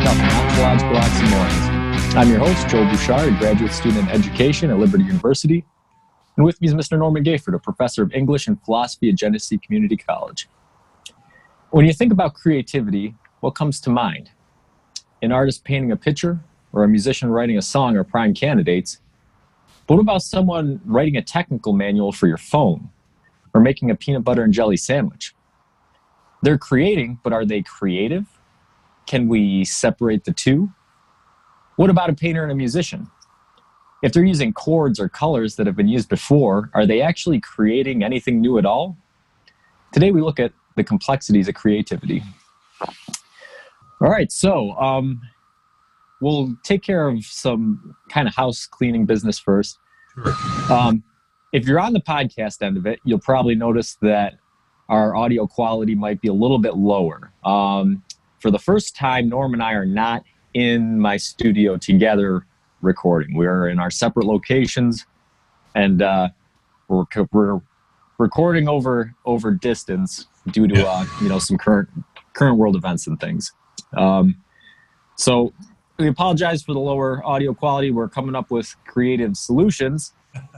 stuff, ontological oxymorons. I'm your host, Joe Bouchard, a graduate student in education at Liberty University. And with me is Mr. Norman Gayford, a professor of English and philosophy at Genesee Community College. When you think about creativity, what comes to mind? An artist painting a picture, or a musician writing a song are prime candidates. But what about someone writing a technical manual for your phone, or making a peanut butter and jelly sandwich? They're creating, but are they creative? Can we separate the two? What about a painter and a musician? If they're using chords or colors that have been used before, are they actually creating anything new at all? Today we look at the complexities of creativity. All right, so we'll take care of some kind of house cleaning business first. Sure. If you're on the podcast end of it, you'll probably notice that our audio quality might be a little bit lower. For the first time, Norm and I are not in my studio together recording. We're in our separate locations, and we're recording over distance due to some current world events and things. So we apologize for the lower audio quality. We're coming up with creative solutions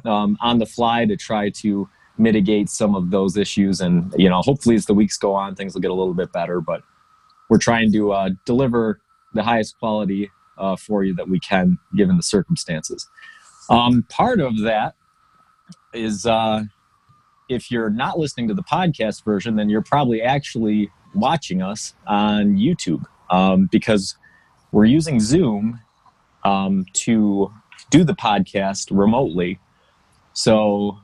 on the fly to try to mitigate some of those issues, and hopefully as the weeks go on, things will get a little bit better. But we're trying to deliver the highest quality for you that we can, given the circumstances. Part of that is if you're not listening to the podcast version, then you're probably actually watching us on YouTube, because we're using Zoom to do the podcast remotely. So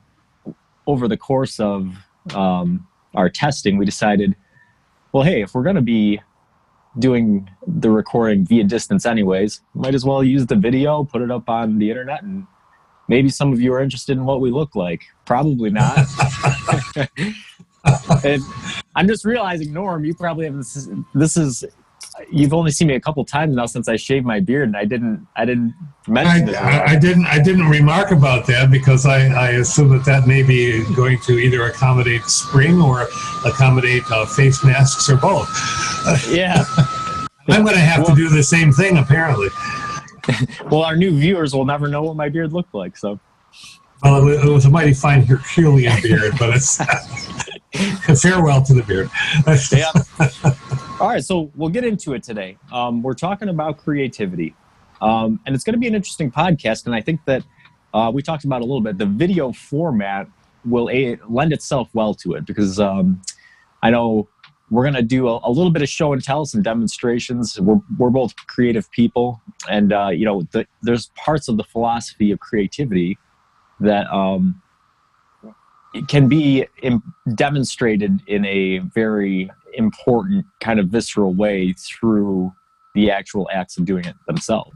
over the course of our testing, we decided, well, hey, if we're going to be doing the recording via distance anyways, might as well use the video, put it up on the internet, and maybe some of you are interested in what we look like. Probably not. And I'm just realizing, Norm, you probably have you've only seen me a couple times now since I shaved my beard, and I didn't mention it. I didn't remark about that because I assume that may be going to either accommodate spring or accommodate face masks or both. Yeah. I'm going to have to do the same thing, apparently. Well, our new viewers will never know what my beard looked like, so. Well, it was a mighty fine Herculean beard, but it's farewell to the beard. Yeah. All right, so we'll get into it today. We're talking about creativity, and it's going to be an interesting podcast, and I think that we talked about a little bit. The video format will lend itself well to it, because I know we're going to do a little bit of show and tell, some demonstrations. We're both creative people, and there's parts of the philosophy of creativity that it can be demonstrated in a very important kind of visceral way through the actual acts of doing it themselves.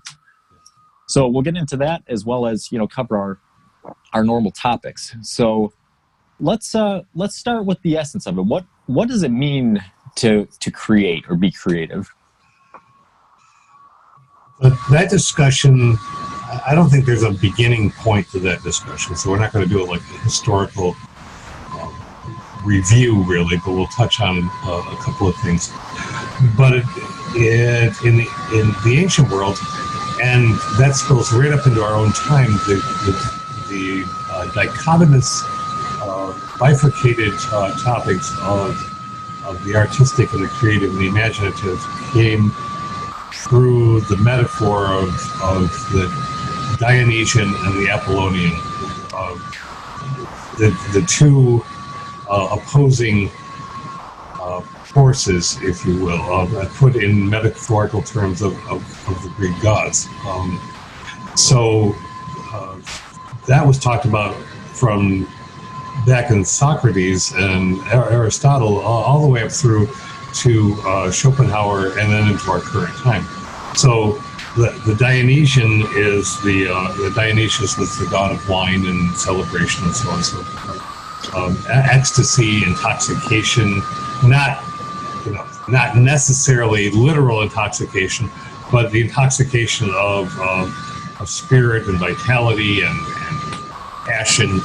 So we'll get into that, as well as cover our normal topics. So let's start with the essence of it. What does it mean to create or be creative? That discussion, I don't think there's a beginning point to that discussion, so we're not going to do it like a historical review, really, but we'll touch on a couple of things. But in the ancient world, and that goes right up into our own time, the dichotomous, bifurcated topics of the artistic and the creative and the imaginative came through the metaphor of the Dionysian and the Apollonian, the two opposing forces, if you will, put in metaphorical terms of the Greek gods. So that was talked about from back in Socrates and Aristotle all the way up through to Schopenhauer and then into our current time. So the Dionysian is the Dionysius was the god of wine and celebration and so on and so forth. Ecstasy, intoxication, not necessarily literal intoxication, but the intoxication of spirit and vitality and passion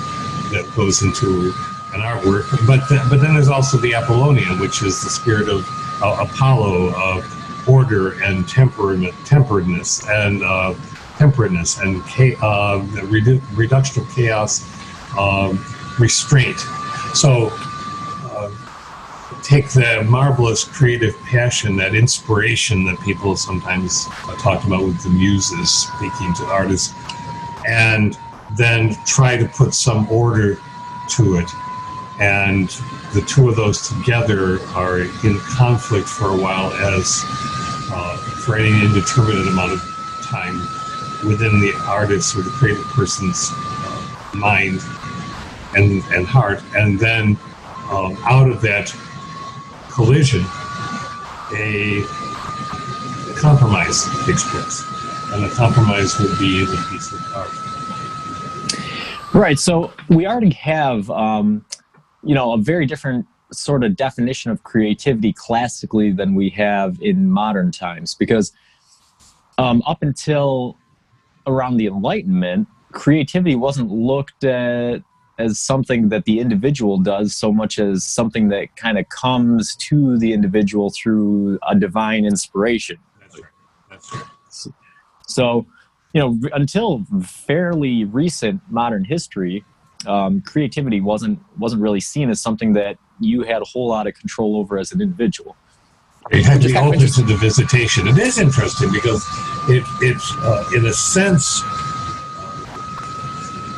that goes into an artwork. But then there's also the Apollonian, which is the spirit of Apollo, order and temperedness and reduction of chaos, restraint. So take the marvelous creative passion, that inspiration that people sometimes talk about with the muses speaking to artists, and then try to put some order to it. And the two of those together are in conflict for a while, as for any indeterminate amount of time within the artist or the creative person's mind and heart. And then out of that collision, a compromise takes place. And a compromise would be the piece of art. Right. So we already have, a very different sort of definition of creativity classically than we have in modern times, because up until around the Enlightenment, creativity wasn't looked at as something that the individual does so much as something that kind of comes to the individual through a divine inspiration. That's right. So, until fairly recent modern history, creativity wasn't really seen as something that you had a whole lot of control over as an individual. You had to be open to the visitation. It is interesting because it's in a sense,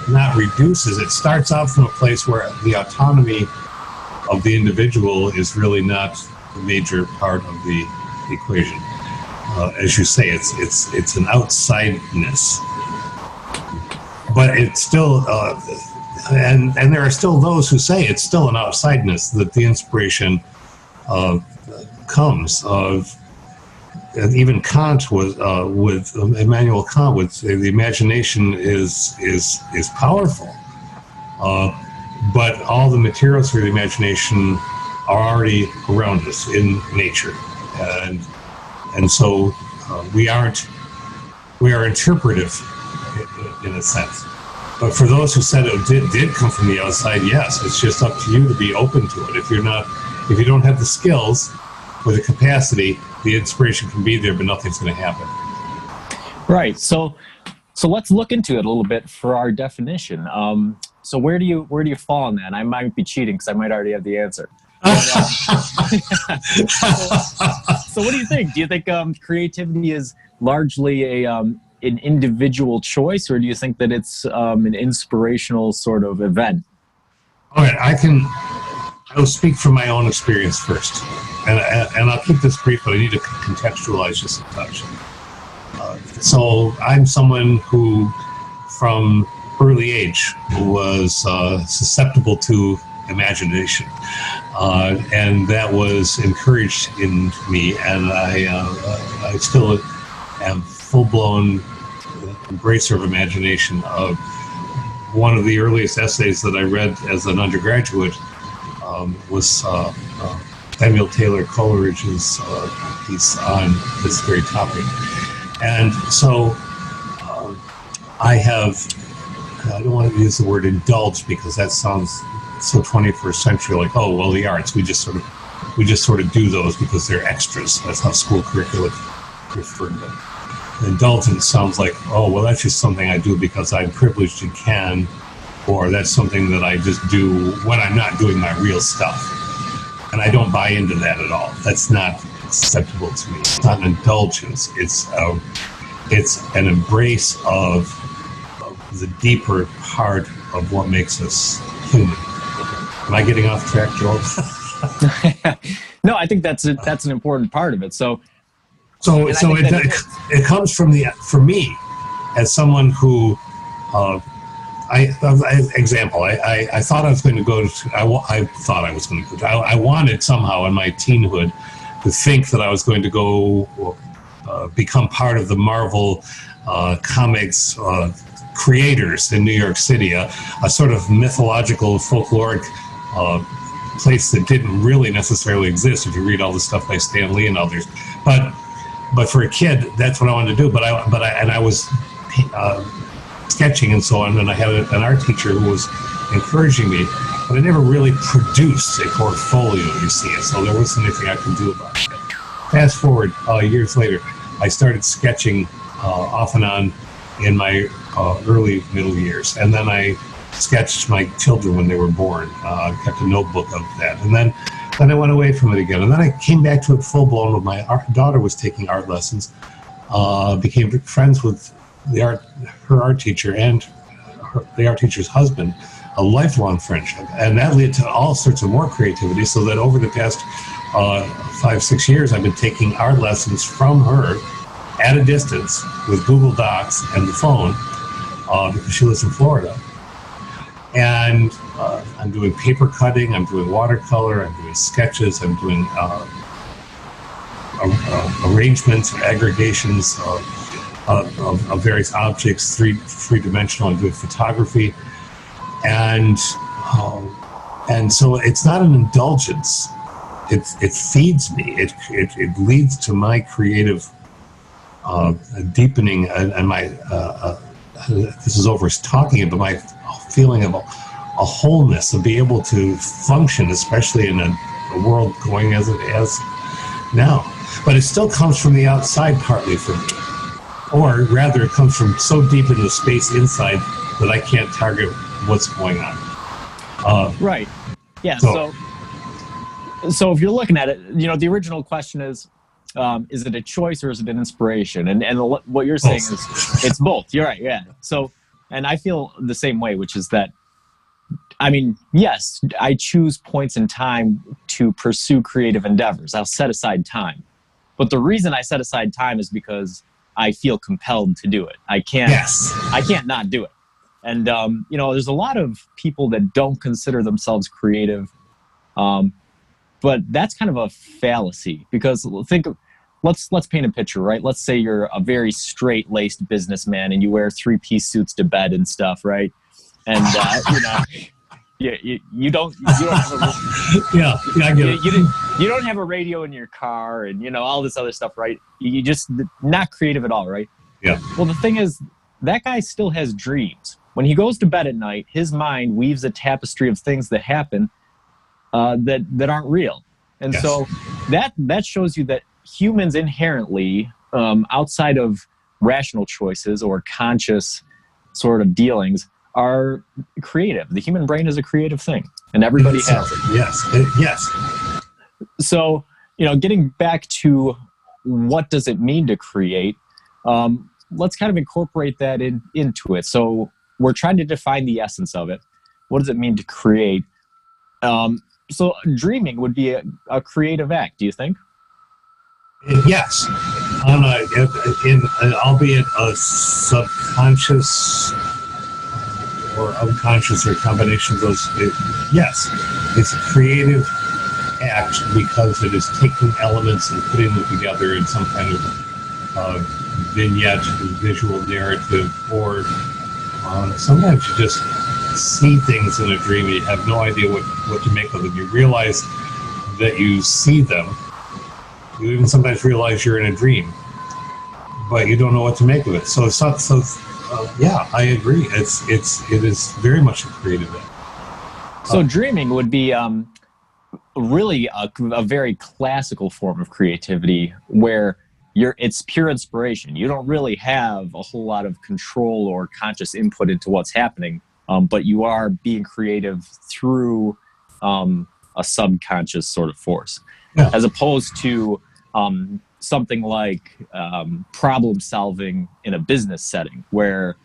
not reduces. It starts out from a place where the autonomy of the individual is really not the major part of the equation. As you say, it's an outsideness, but it's still, and there are still those who say it's still an outsideness, that the inspiration comes. Even Kant was with Immanuel Kant would say the imagination is powerful, but all the materials for the imagination are already around us in nature, and so we are interpretive in a sense. But for those who said it did come from the outside, yes, it's just up to you to be open to it. If you don't have the skills or the capacity, the inspiration can be there, but nothing's going to happen. Right. So let's look into it a little bit for our definition. So where do you fall on that? I might be cheating because I might already have the answer. But, so what do you think? Do you think creativity is largely an individual choice, or do you think that it's an inspirational sort of event? All right, I will speak from my own experience first, and I'll keep this brief, but I need to contextualize just a touch. So I'm someone who, from early age, was susceptible to imagination, and that was encouraged in me, and I still am full-blown embracer of imagination. One of the earliest essays that I read as an undergraduate was Samuel Taylor Coleridge's piece on this very topic. And so I don't want to use the word indulge because that sounds so 21st century, like, oh, well, the arts, we just sort of do those because they're extras. That's how school curricula refer to them. Indulgence sounds like, oh, well, that's just something I do because I'm privileged and can, or that's something that I just do when I'm not doing my real stuff. And I don't buy into that at all. That's not acceptable to me. It's not an indulgence. It's an embrace of the deeper part of what makes us human. Am I getting off track, Joel? No, I think that's an important part of it. So it comes from for me, as someone who, I thought I was going to go to, I wanted somehow in my teenhood to think that I was going to go become part of the Marvel comics creators in New York City, a sort of mythological, folkloric place that didn't really necessarily exist if you read all the stuff by Stan Lee and others. But for a kid, that's what I wanted to do. But I was sketching and so on, and I had an art teacher who was encouraging me, but I never really produced a portfolio, you see, so there wasn't anything I could do about it. fast forward years later, I started sketching off and on in my early middle years, and then I sketched my children when they were born. Kept a notebook of that, and then I went away from it again, and then I came back to it full blown when my daughter was taking art lessons. Became friends with her art teacher and the art teacher's husband, a lifelong friendship, and that led to all sorts of more creativity. So that over the past 5-6 years, I've been taking art lessons from her at a distance with Google Docs and the phone, because she lives in Florida. And I'm doing paper cutting, I'm doing watercolor, I'm doing sketches, I'm doing arrangements or aggregations of various objects, three-dimensional. I'm doing photography, and so it's not an indulgence. It feeds me. It leads to my creative deepening and my this is over talking about my feeling of a wholeness, of being able to function, especially in a world going as it is now. But it still comes from the outside partly for me. Or rather, it comes from so deep in the space inside that I can't target what's going on. Right. Yeah. So if you're looking at it, the original question is it a choice or is it an inspiration? And what you're saying is it's both. You're right. Yeah. So, and I feel the same way, which is that, I mean, yes, I choose points in time to pursue creative endeavors. I'll set aside time. But the reason I set aside time is because I feel compelled to do it. I can't not do it. And, there's a lot of people that don't consider themselves creative. But that's kind of a fallacy, because let's paint a picture, right? Let's say you're a very straight-laced businessman and you wear 3-piece suits to bed and stuff, right? And, you don't have you don't have a radio in your car and all this other stuff, right? You just not creative at all, right? Yeah. Well, the thing is, that guy still has dreams. When he goes to bed at night, his mind weaves a tapestry of things that happen that aren't real, and so that shows you that humans inherently, outside of rational choices or conscious sort of dealings, are creative. The human brain is a creative thing, and everybody has it. Yes. So, getting back to what does it mean to create, let's kind of incorporate that into it. So we're trying to define the essence of it. What does it mean to create? So dreaming would be a creative act, do you think? Yes. Albeit a subconscious or unconscious or combination of those. Yes, it's a creative act because it is taking elements and putting them together in some kind of vignette, visual narrative, or sometimes you just see things in a dream and you have no idea what to make of them. You realize that you see them. You even sometimes realize you're in a dream, but you don't know what to make of it. So it's not so. Yeah, I agree. It is very much a creative act. So dreaming would be really a very classical form of creativity where it's pure inspiration. You don't really have a whole lot of control or conscious input into what's happening, but you are being creative through a subconscious sort of force, as opposed to something like problem solving in a business setting where,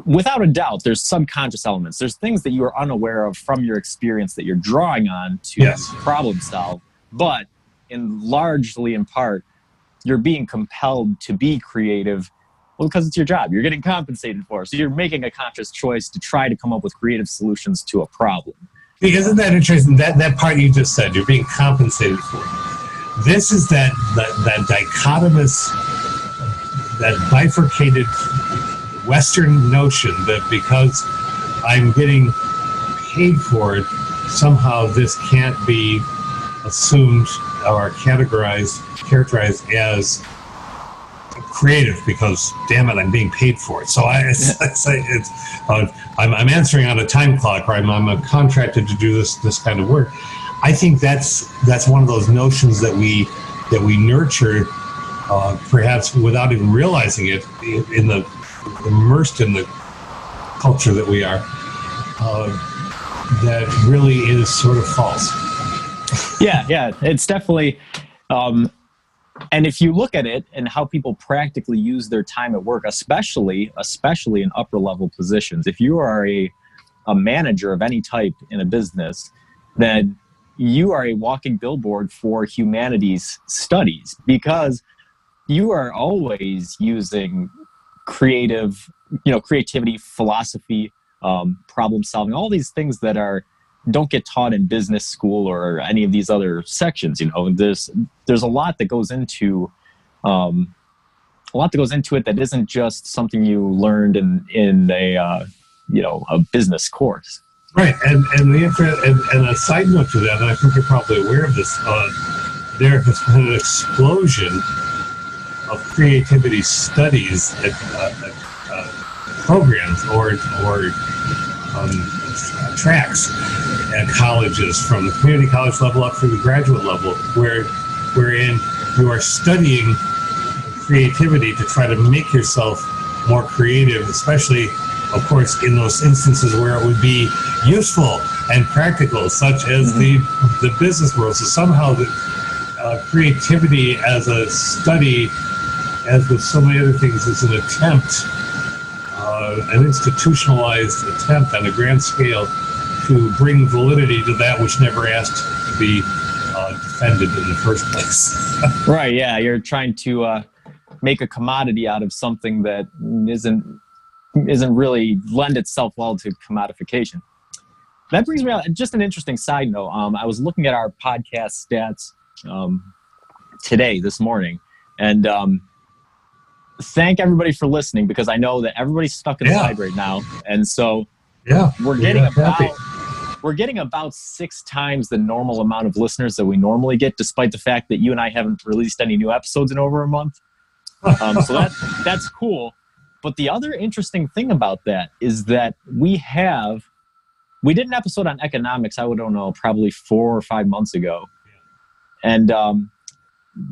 without a doubt, there's subconscious elements. There's things that you are unaware of from your experience that you're drawing on to problem solve. But largely in part, you're being compelled to be creative, because it's your job. You're getting compensated for it. So you're making a conscious choice to try to come up with creative solutions to a problem. Isn't that interesting? That part you just said, you're being compensated for it. This is that dichotomous, that bifurcated Western notion that because I'm getting paid for it, somehow this can't be assumed or characterized as creative because, damn it, I'm being paid for it. So I'm answering on a time clock, or I'm contracted to do this kind of work. I think that's one of those notions that we nurture, perhaps without even realizing it, immersed in the culture that we are. That really is sort of false. Yeah, it's definitely. And if you look at it and how people practically use their time at work, especially in upper level positions, if you are a manager of any type in a business, then you are a walking billboard for humanities studies, because you are always using creativity, philosophy, problem solving, all these things that don't get taught in business school or any of these other sections. There's a lot that goes into it that isn't just something you learned in a business course. Right, and a side note to that, and I think you're probably aware of this. There has been an explosion of creativity studies at programs or tracks at colleges, from the community college level up through the graduate level, wherein you are studying creativity to try to make yourself more creative, especially, of course, in those instances where it would be useful and practical, such as the business world. So somehow the creativity as a study, as with so many other things, is an attempt, an institutionalized attempt on a grand scale to bring validity to that which never asked to be defended in the first place. Right, yeah, you're trying to make a commodity out of something that isn't really lend itself well to commodification. That brings me out, just an interesting side note. I was looking at our podcast stats this morning, and thank everybody for listening, because I know that everybody's stuck inside right now, and so we're getting about 6 times the normal amount of listeners that we normally get, despite the fact that you and I haven't released any new episodes in over a month. So that's cool. But the other interesting thing about that is that we did an episode on economics, I don't know, probably 4 or 5 months ago. And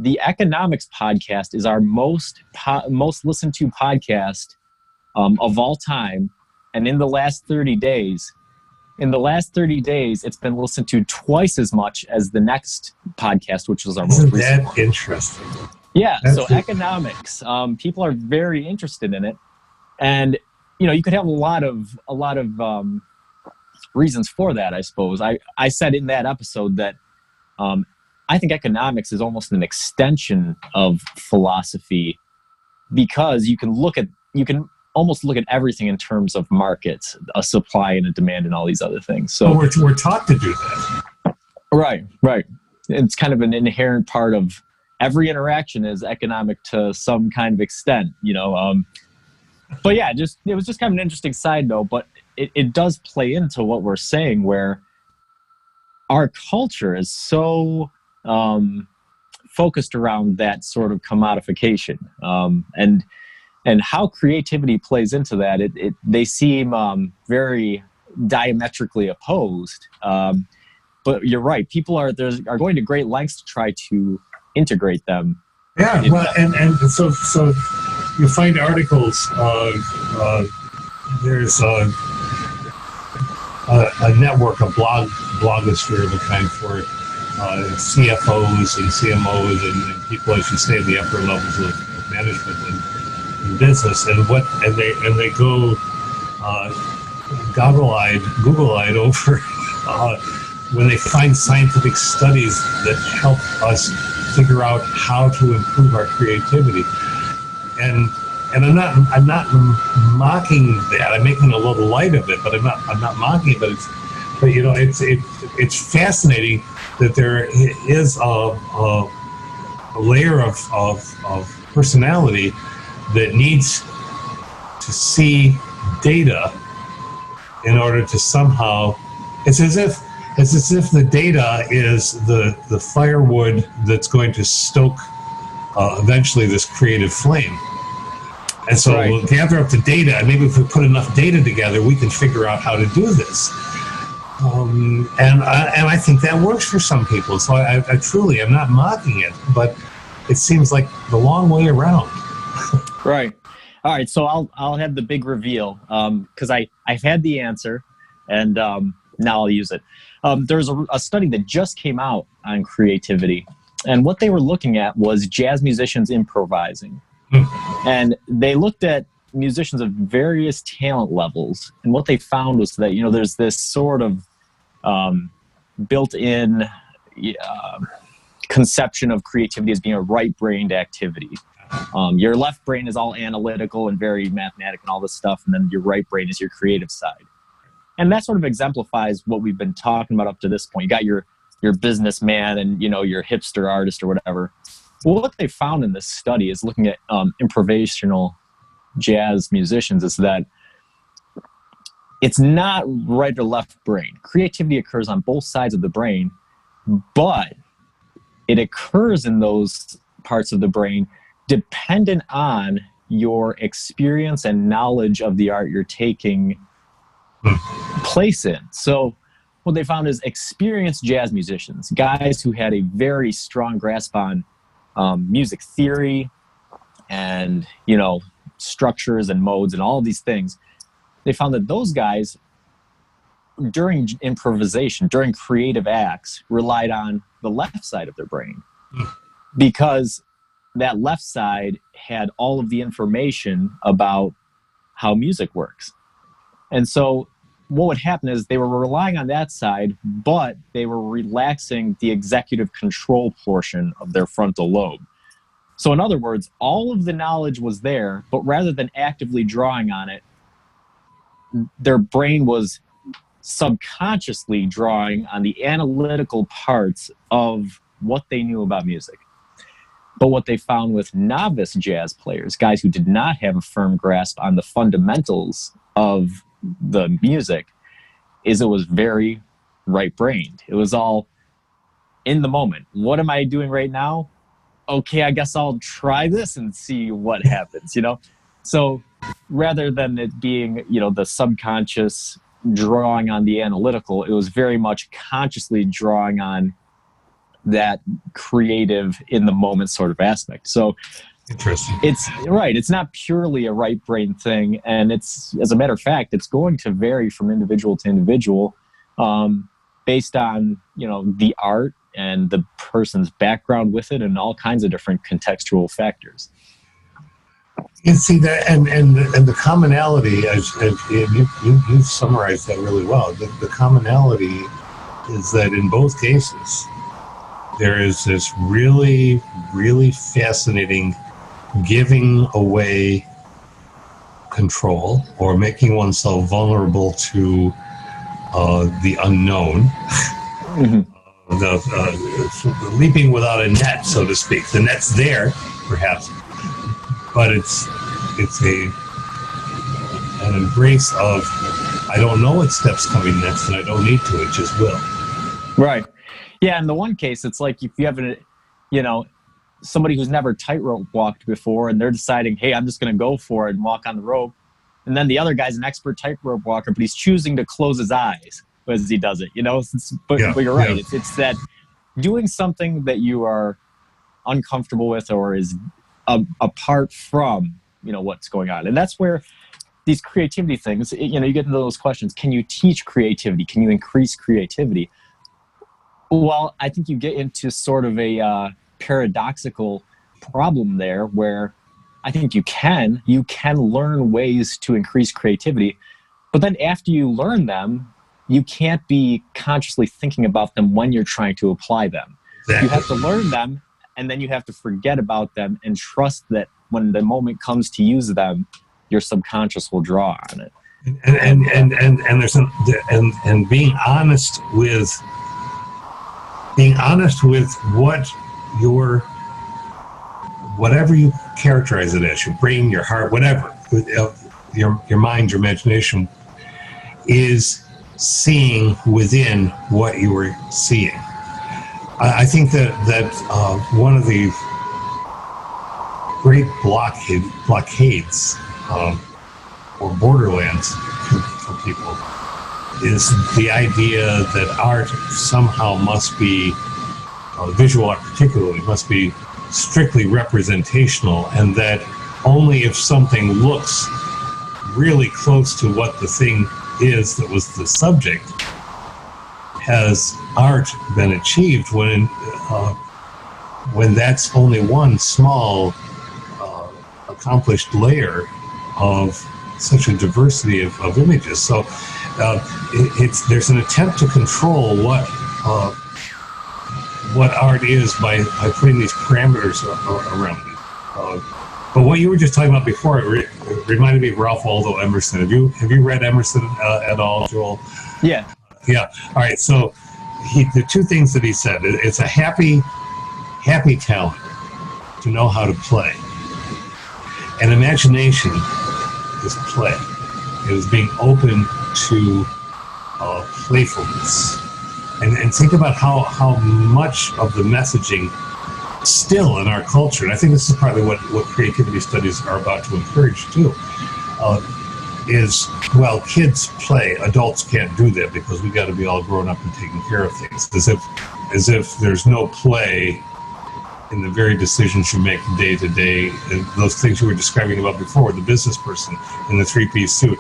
the economics podcast is our most listened to podcast of all time. And in the last 30 days, it's been listened to twice as much as the next podcast, which was our most recent. Isn't that interesting? Yeah, economics, people are very interested in it, and you could have a lot of reasons for that. I suppose I said in that episode that I think economics is almost an extension of philosophy, because you can almost look at everything in terms of markets, a supply and a demand, and all these other things. So we're taught to do that. Right. It's kind of an inherent part of every interaction is economic to some kind of extent, But yeah, it was just kind of an interesting side note, but it does play into what we're saying, where our culture is so focused around that sort of commodification, and how creativity plays into that. They seem very diametrically opposed, but you're right. People are going to great lengths to try to integrate them. Yeah, well, and so you find articles. There's a network, a blogosphere of a kind for CFOs and CMOs and people, as you say, in the upper levels of management and business, and they go Google-eyed over when they find scientific studies that help us figure out how to improve our creativity. And I'm not mocking that. I'm making a little light of it, but I'm not mocking it. But it's fascinating that there is a layer of personality that needs to see data in order to somehow. It's as if the data is the firewood that's going to stoke eventually this creative flame. And so we'll gather up the data, and maybe if we put enough data together, we can figure out how to do this. And I think that works for some people. So I truly am not mocking it, but it seems like the long way around. Right. All right. So I'll have the big reveal because I've had the answer, and now I'll use it. There's a study that just came out on creativity, and what they were looking at was jazz musicians improvising, and they looked at musicians of various talent levels, and what they found was that there's this sort of built-in conception of creativity as being a right-brained activity. Your left brain is all analytical and very mathematic and all this stuff, and then your right brain is your creative side. And that sort of exemplifies what we've been talking about up to this point. You got your businessman and your hipster artist or whatever. Well, what they found in this study is looking at improvisational jazz musicians is that it's not right or left brain. Creativity occurs on both sides of the brain, but it occurs in those parts of the brain dependent on your experience and knowledge of the art you're taking place in. So what they found is experienced jazz musicians, guys who had a very strong grasp on music theory and structures and modes and all of these things. They found that those guys, during improvisation, during creative acts, relied on the left side of their brain because that left side had all of the information about how music works. And so what would happen is they were relying on that side, but they were relaxing the executive control portion of their frontal lobe. So in other words, all of the knowledge was there, but rather than actively drawing on it, their brain was subconsciously drawing on the analytical parts of what they knew about music. But what they found with novice jazz players, guys who did not have a firm grasp on the fundamentals of the music, is it was very right-brained. It was all in the moment. What am I doing right now? Okay, I guess I'll try this and see what happens, So rather than it being, the subconscious drawing on the analytical, it was very much consciously drawing on that creative in the moment sort of aspect. So interesting. It's right. It's not purely a right brain thing. And it's, as a matter of fact, it's going to vary from individual to individual based on, the art and the person's background with it and all kinds of different contextual factors. You see that, and the commonality, as you've summarized that really well. The commonality is that in both cases, there is this really, really fascinating giving away control or making oneself vulnerable to the unknown. Mm-hmm. Leaping without a net, so to speak. The net's there, perhaps, but it's an embrace of I don't know what step's coming next, and I don't need to. It just will. Right. Yeah. In the one case, it's like if you have somebody who's never tightrope walked before, and they're deciding, hey, I'm just going to go for it and walk on the rope, and then the other guy's an expert tightrope walker, but he's choosing to close his eyes as he does it. But you're right. Yeah. It's that doing something that you are uncomfortable with or is apart from what's going on, and that's where these creativity things. You get into those questions. Can you teach creativity? Can you increase creativity? Well, I think you get into sort of a paradoxical problem there, where I think you can learn ways to increase creativity, but then after you learn them, you can't be consciously thinking about them when you're trying to apply them. Exactly. You have to learn them, and then you have to forget about them and trust that when the moment comes to use them, your subconscious will draw on it. And there's and being honest with whatever you characterize it as, your brain, your heart, whatever, your mind, your imagination, is seeing within what you were seeing. I think that one of the great blockades or borderlands for people is the idea that art somehow must be, visual art particularly, must be strictly representational, and that only if something looks really close to what the thing is that was the subject has art been achieved, when that's only one small accomplished layer of such a diversity of images. So there's an attempt to control what art is by putting these parameters around it. But what you were just talking about before, it reminded me of Ralph Waldo Emerson. Have you read Emerson at all, Joel? Yeah. Yeah. All right. So the two things that he said: it's a happy talent to know how to play, and imagination is play. It is being open to playfulness, and think about how much of the messaging still in our culture, and I think this is partly what creativity studies are about to encourage too, is, well, kids play, adults can't do that because we got to be all grown up and taking care of things, as if there's no play in the very decisions you make day to day. Those things you were describing about before, the business person in the three-piece suit,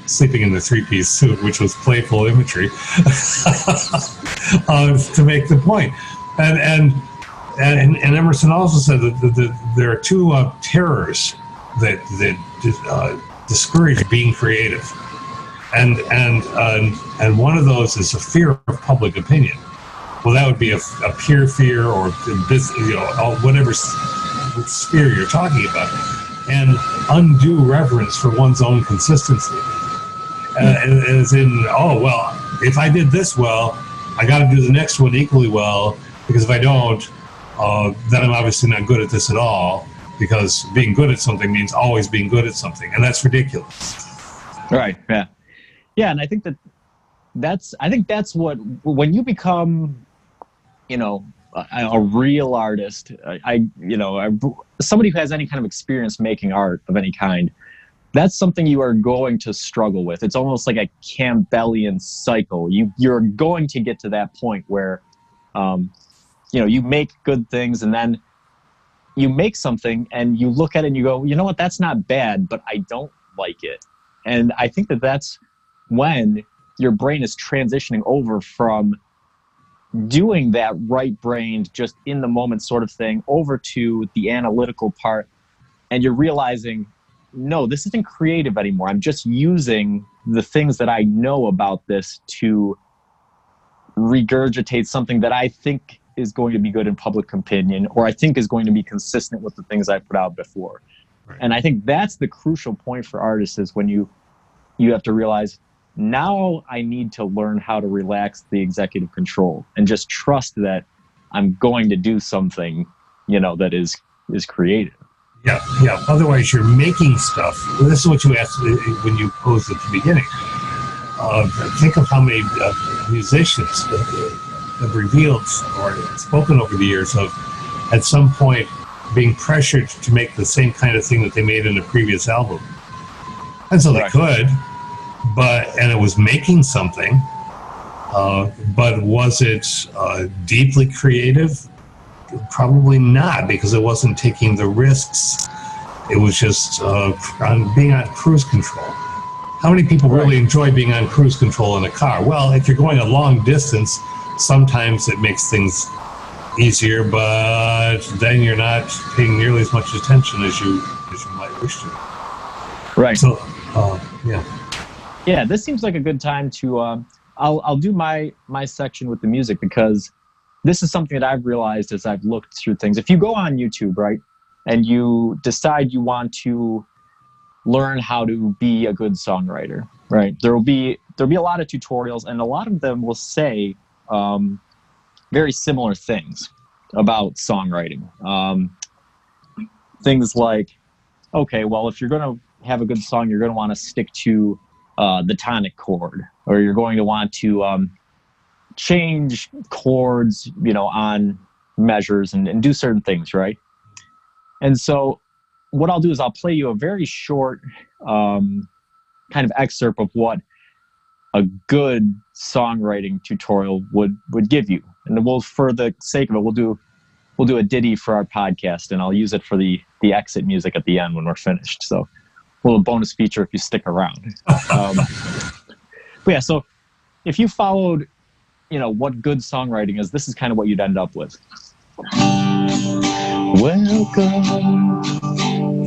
sleeping in the three-piece suit, which was playful imagery, to make the point. And Emerson also said that there are two terrors that discourage being creative, and one of those is a fear of public opinion. Well, that would be a peer fear, or whatever sphere you're talking about, and undue reverence for one's own consistency. As in, oh well, if I did this well, I got to do the next one equally well, because if I don't, then I'm obviously not good at this at all, because being good at something means always being good at something, and that's ridiculous. Right. Yeah. And I think that's what, when you become, a real artist, somebody who has any kind of experience making art of any kind, that's something you are going to struggle with. It's almost like a Campbellian cycle. You're going to get to that point where, you make good things, and then you make something and you look at it and you go, you know what, that's not bad, but I don't like it. And I think that's when your brain is transitioning over from doing that right-brained, just in the moment sort of thing, over to the analytical part. And you're realizing, no, this isn't creative anymore. I'm just using the things that I know about this to regurgitate something that I think is going to be good in public opinion, or I think is going to be consistent with the things I put out before. Right. And I think that's the crucial point for artists, is when you have to realize, now I need to learn how to relax the executive control and just trust that I'm going to do something, that is creative. Yeah. Otherwise, you're making stuff. This is what you asked when you posed at the beginning. Think of how many musicians have revealed or spoken over the years of, at some point, being pressured to make the same kind of thing that they made in a previous album. And so they could, and it was making something, but was it deeply creative? Probably not, because it wasn't taking the risks. It was just being on cruise control. How many people really enjoy being on cruise control in a car? Well, if you're going a long distance, sometimes it makes things easier, but then you're not paying nearly as much attention as you might wish to. Right. So, yeah. Yeah, this seems like a good time to. I'll do my section with the music, because this is something that I've realized as I've looked through things. If you go on YouTube, right, and you decide you want to learn how to be a good songwriter, right, there'll be a lot of tutorials, and a lot of them will say very similar things about songwriting. Things like, okay, well, if you're going to have a good song, you're going to want to stick to the tonic chord, or you're going to want to change chords, on measures and do certain things, right? And so what I'll do is I'll play you a very short kind of excerpt of what a good songwriting tutorial would give you. And we'll, for the sake of it, we'll do a ditty for our podcast, and I'll use it for the exit music at the end when we're finished. So a little bonus feature if you stick around. But yeah, so if you followed, what good songwriting is, this is kind of what you'd end up with. Welcome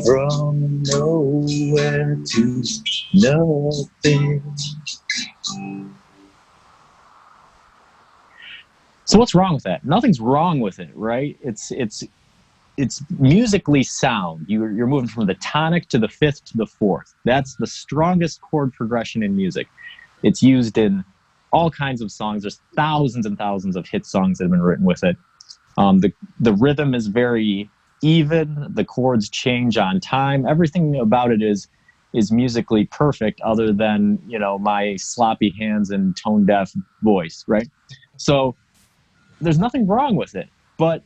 from nowhere to nothing. So what's wrong with that? Nothing's wrong with it, right? It's musically sound. You're moving from the tonic to the fifth to the fourth. That's the strongest chord progression in music. It's used in all kinds of songs. There's thousands and thousands of hit songs that have been written with it. The rhythm is very even. The chords change on time. Everything about it is musically perfect, other than my sloppy hands and tone deaf voice, right? So there's nothing wrong with it, but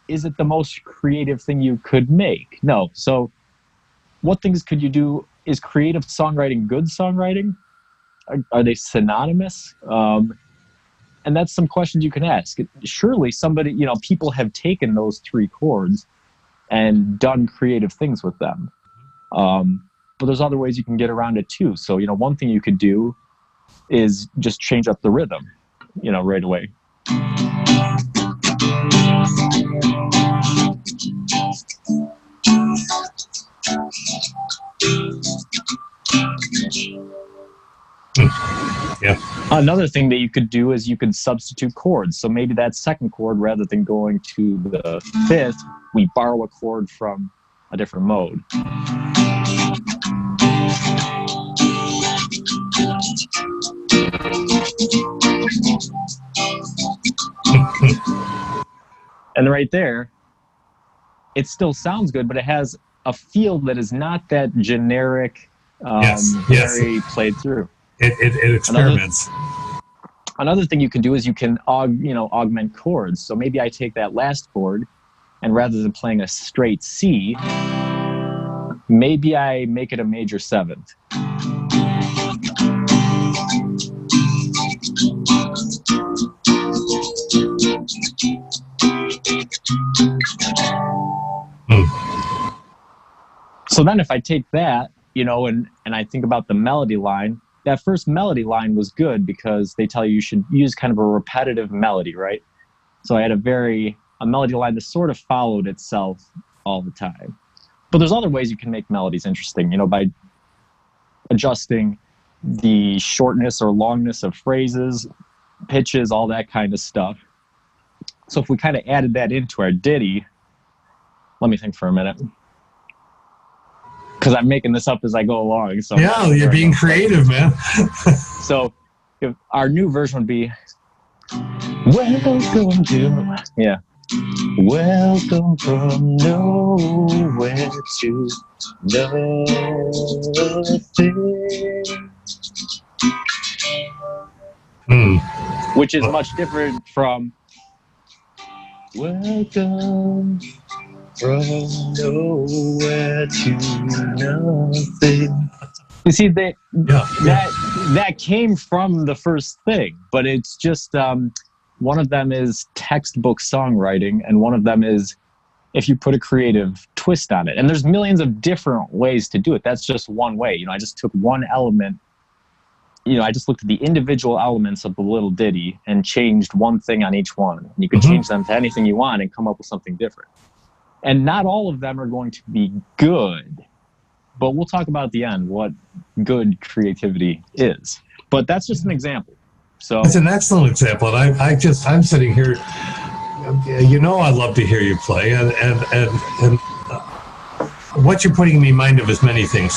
is it the most creative thing you could make? No. So what things could you do? Is creative songwriting good songwriting? Are they synonymous? And that's some questions you can ask. Surely somebody, people have taken those three chords and done creative things with them. But there's other ways you can get around it too. So, one thing you could do is just change up the rhythm, right away. Yeah. Another thing that you could do is you could substitute chords. So maybe that second chord, rather than going to the fifth, we borrow a chord from a different mode. And right there, it still sounds good, but it has a feel that is not that generic, very played through. It experiments. Another thing you can do is you can augment chords. So maybe I take that last chord, and rather than playing a straight C, maybe I make it a major seventh. So then if I take that, and I think about the melody line, that first melody line was good because they tell you should use kind of a repetitive melody, right? So I had a melody line that sort of followed itself all the time. But there's other ways you can make melodies interesting, by adjusting the shortness or longness of phrases, pitches, all that kind of stuff. So if we kind of added that into our ditty, let me think for a minute, because I'm making this up as I go along. So yeah, you're being creative, man. So if our new version would be, welcome to, welcome from nowhere to nothing. Which is much different from welcome from nowhere to nothing. You see, that came from the first thing, but it's just one of them is textbook songwriting, and one of them is if you put a creative twist on it. And there's millions of different ways to do it. That's just one way. I just took one element. I just looked at the individual elements of the little ditty and changed one thing on each one. And you can change them to anything you want and come up with something different. And not all of them are going to be good, but we'll talk about at the end what good creativity is. But that's just an example. So it's an excellent example, and I'm sitting here. I love to hear you play, and what you're putting me in mind of is many things.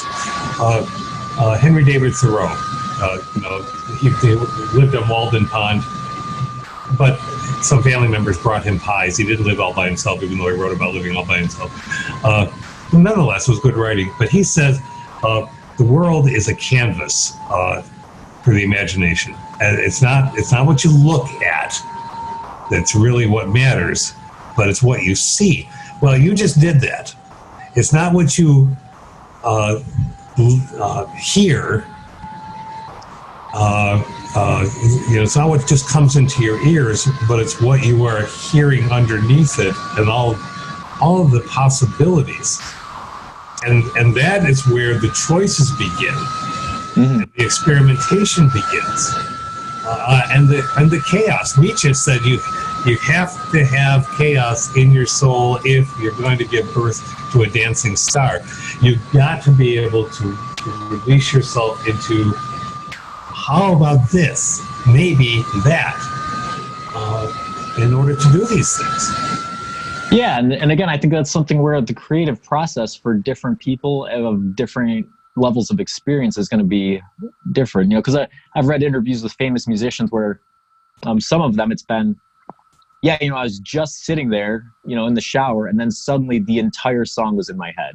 Henry David Thoreau, he lived on Walden Pond, but some family members brought him pies. He didn't live all by himself, even though he wrote about living all by himself. Nonetheless, it was good writing. But he says the world is a canvas for the imagination. And it's not what you look at that's really what matters, but it's what you see. Well, you just did that. It's not what you hear It's not what just comes into your ears, but it's what you are hearing underneath it, and all of the possibilities. And that is where the choices begin, and the experimentation begins, and the chaos. Nietzsche said you have to have chaos in your soul if you're going to give birth to a dancing star. You've got to be able to release yourself into, how about this, maybe that, in order to do these things. Yeah, and again, I think that's something where the creative process for different people of different levels of experience is going to be different. Because I've read interviews with famous musicians where some of them it's been, I was just sitting there, in the shower, and then suddenly the entire song was in my head.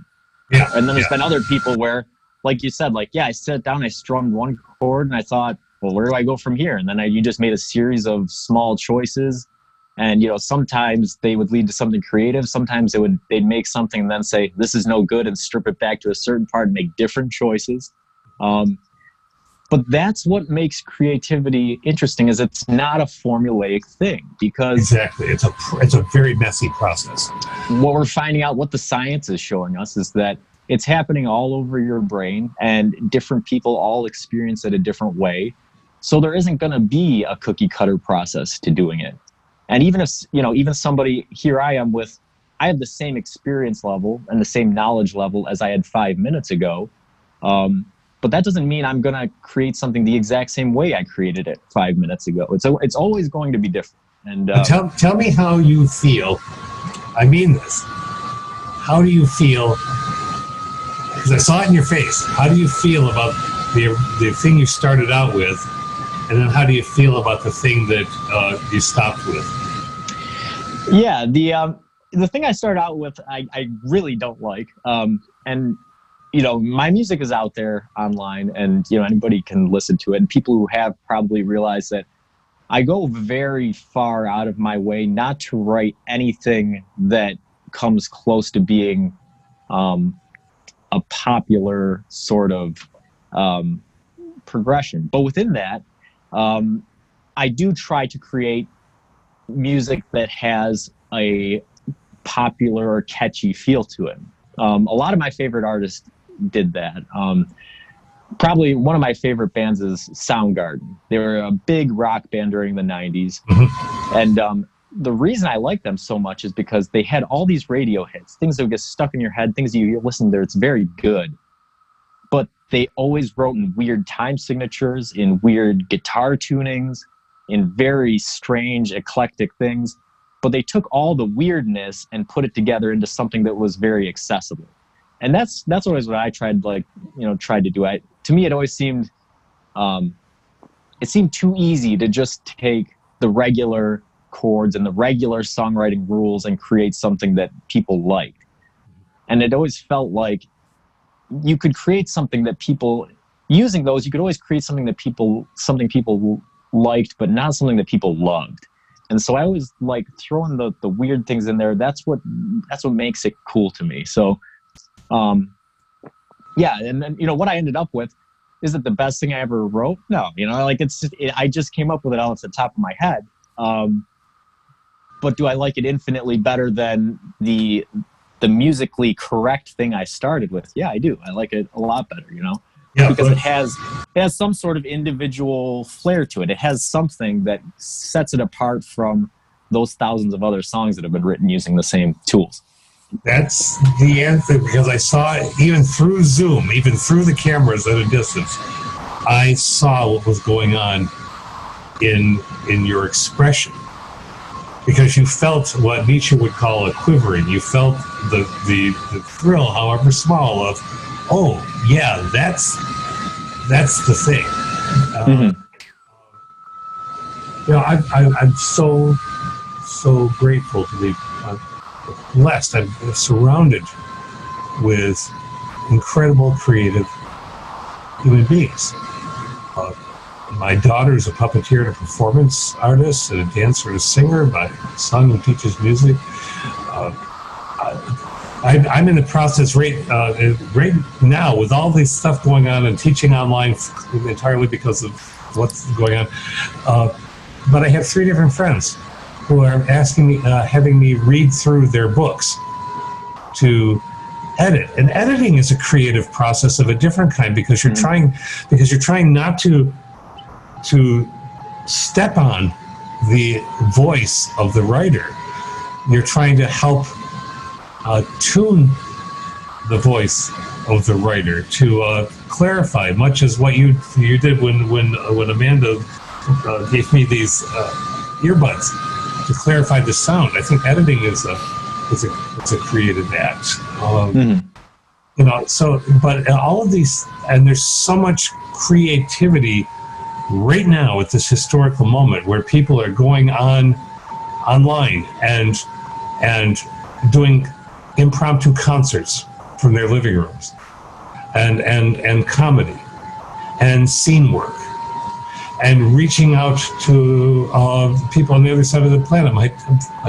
Yeah. And then there's been other people where, like you said, I sat down, I strummed one chord, and I thought, well, where do I go from here? And then you just made a series of small choices. And, sometimes they would lead to something creative. Sometimes they'd make something and then say, this is no good, and strip it back to a certain part and make different choices. But that's what makes creativity interesting, is it's not a formulaic thing, because exactly, it's a very messy process. What we're finding out, what the science is showing us, is that it's happening all over your brain, and different people all experience it a different way. So there isn't going to be a cookie cutter process to doing it. And even if, even somebody, here I am I have the same experience level and the same knowledge level as I had 5 minutes ago. But that doesn't mean I'm going to create something the exact same way I created it 5 minutes ago. It's always going to be different. And tell me how you feel. I mean this. How do you feel? Because I saw it in your face. How do you feel about the thing you started out with, and then how do you feel about the thing that you stopped with? Yeah, the thing I started out with, I really don't like. And my music is out there online, and anybody can listen to it. And people who have probably realized that I go very far out of my way not to write anything that comes close to being a popular sort of progression. But within that, I do try to create music that has a popular or catchy feel to it. A lot of my favorite artists did that. Probably one of my favorite bands is Soundgarden. They were a big rock band during the 90s. Mm-hmm. And the reason I like them so much is because they had all these radio hits, things that would get stuck in your head, things that you listen to, it's very good. But they always wrote in weird time signatures, in weird guitar tunings, in very strange, eclectic things. But they took all the weirdness and put it together into something that was very accessible. And that's always what I tried to do. To me, it always seemed, it seemed too easy to just take the regular chords and the regular songwriting rules and create something that people liked. And it always felt like you could create something that people, using those, you could always create something people liked, but not something that people loved. And so I always like throwing the weird things in there. That's what makes it cool to me. So, yeah. And then, what I ended up with, is it the best thing I ever wrote? No, I just came up with it off the top of my head. But do I like it infinitely better than the musically correct thing I started with? Yeah, I do. I like it a lot better, Yeah, because it has some sort of individual flair to it. It has something that sets it apart from those thousands of other songs that have been written using the same tools. That's the answer, because I saw it even through Zoom, even through the cameras at a distance. I saw what was going on in your expression, because you felt what Nietzsche would call a quivering. You felt the thrill, however small, of, oh yeah, that's the thing. I'm so grateful to be blessed. I'm surrounded with incredible creative human beings. My daughter is a puppeteer and a performance artist and a dancer and a singer. My son who teaches music. I'm in the process right now with all this stuff going on and teaching online entirely because of what's going on. But I have 3 different friends who are asking me, having me read through their books to edit. And editing is a creative process of a different kind because you're trying not to step on the voice of the writer. You're trying to help tune the voice of the writer to clarify, much as what you did when Amanda gave me these earbuds to clarify the sound. I think editing is a creative act. You know, so but all of these, and there's so much creativity right now at this historical moment where people are going online and doing impromptu concerts from their living rooms, and comedy and scene work and reaching out to people on the other side of the planet. My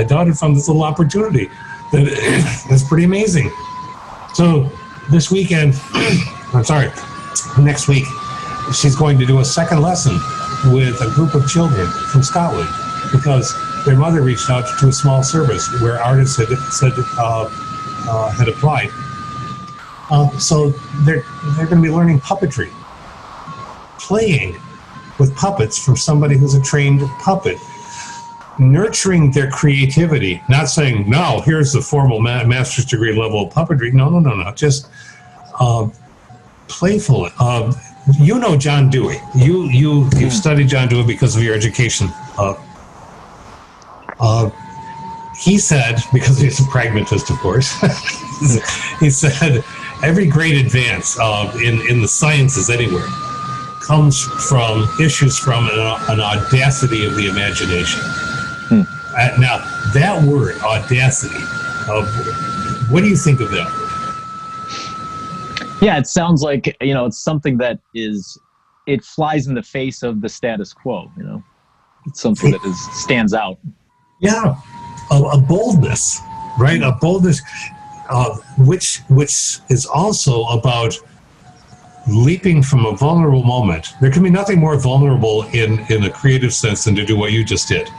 daughter found this little opportunity that's pretty amazing. So this weekend, next week, she's going to do a second lesson with a group of children from Scotland because their mother reached out to a small service where artists had applied. So they're going to be learning puppetry, playing with puppets from somebody who's a trained puppet, nurturing their creativity, not saying, no, here's the formal master's degree level of puppetry. No, just playful. You know John Dewey. You've studied John Dewey because of your education. He said, because he's a pragmatist, of course, he said, every great advance in the sciences anywhere comes from issues from an audacity of the imagination. Now, that word, audacity, what do you think of that word? Yeah, it sounds like, you know, it's something that it flies in the face of the status quo, you know. It's something that stands out. Yeah, a boldness, right? A boldness, which is also about leaping from a vulnerable moment. There can be nothing more vulnerable in a creative sense than to do what you just did.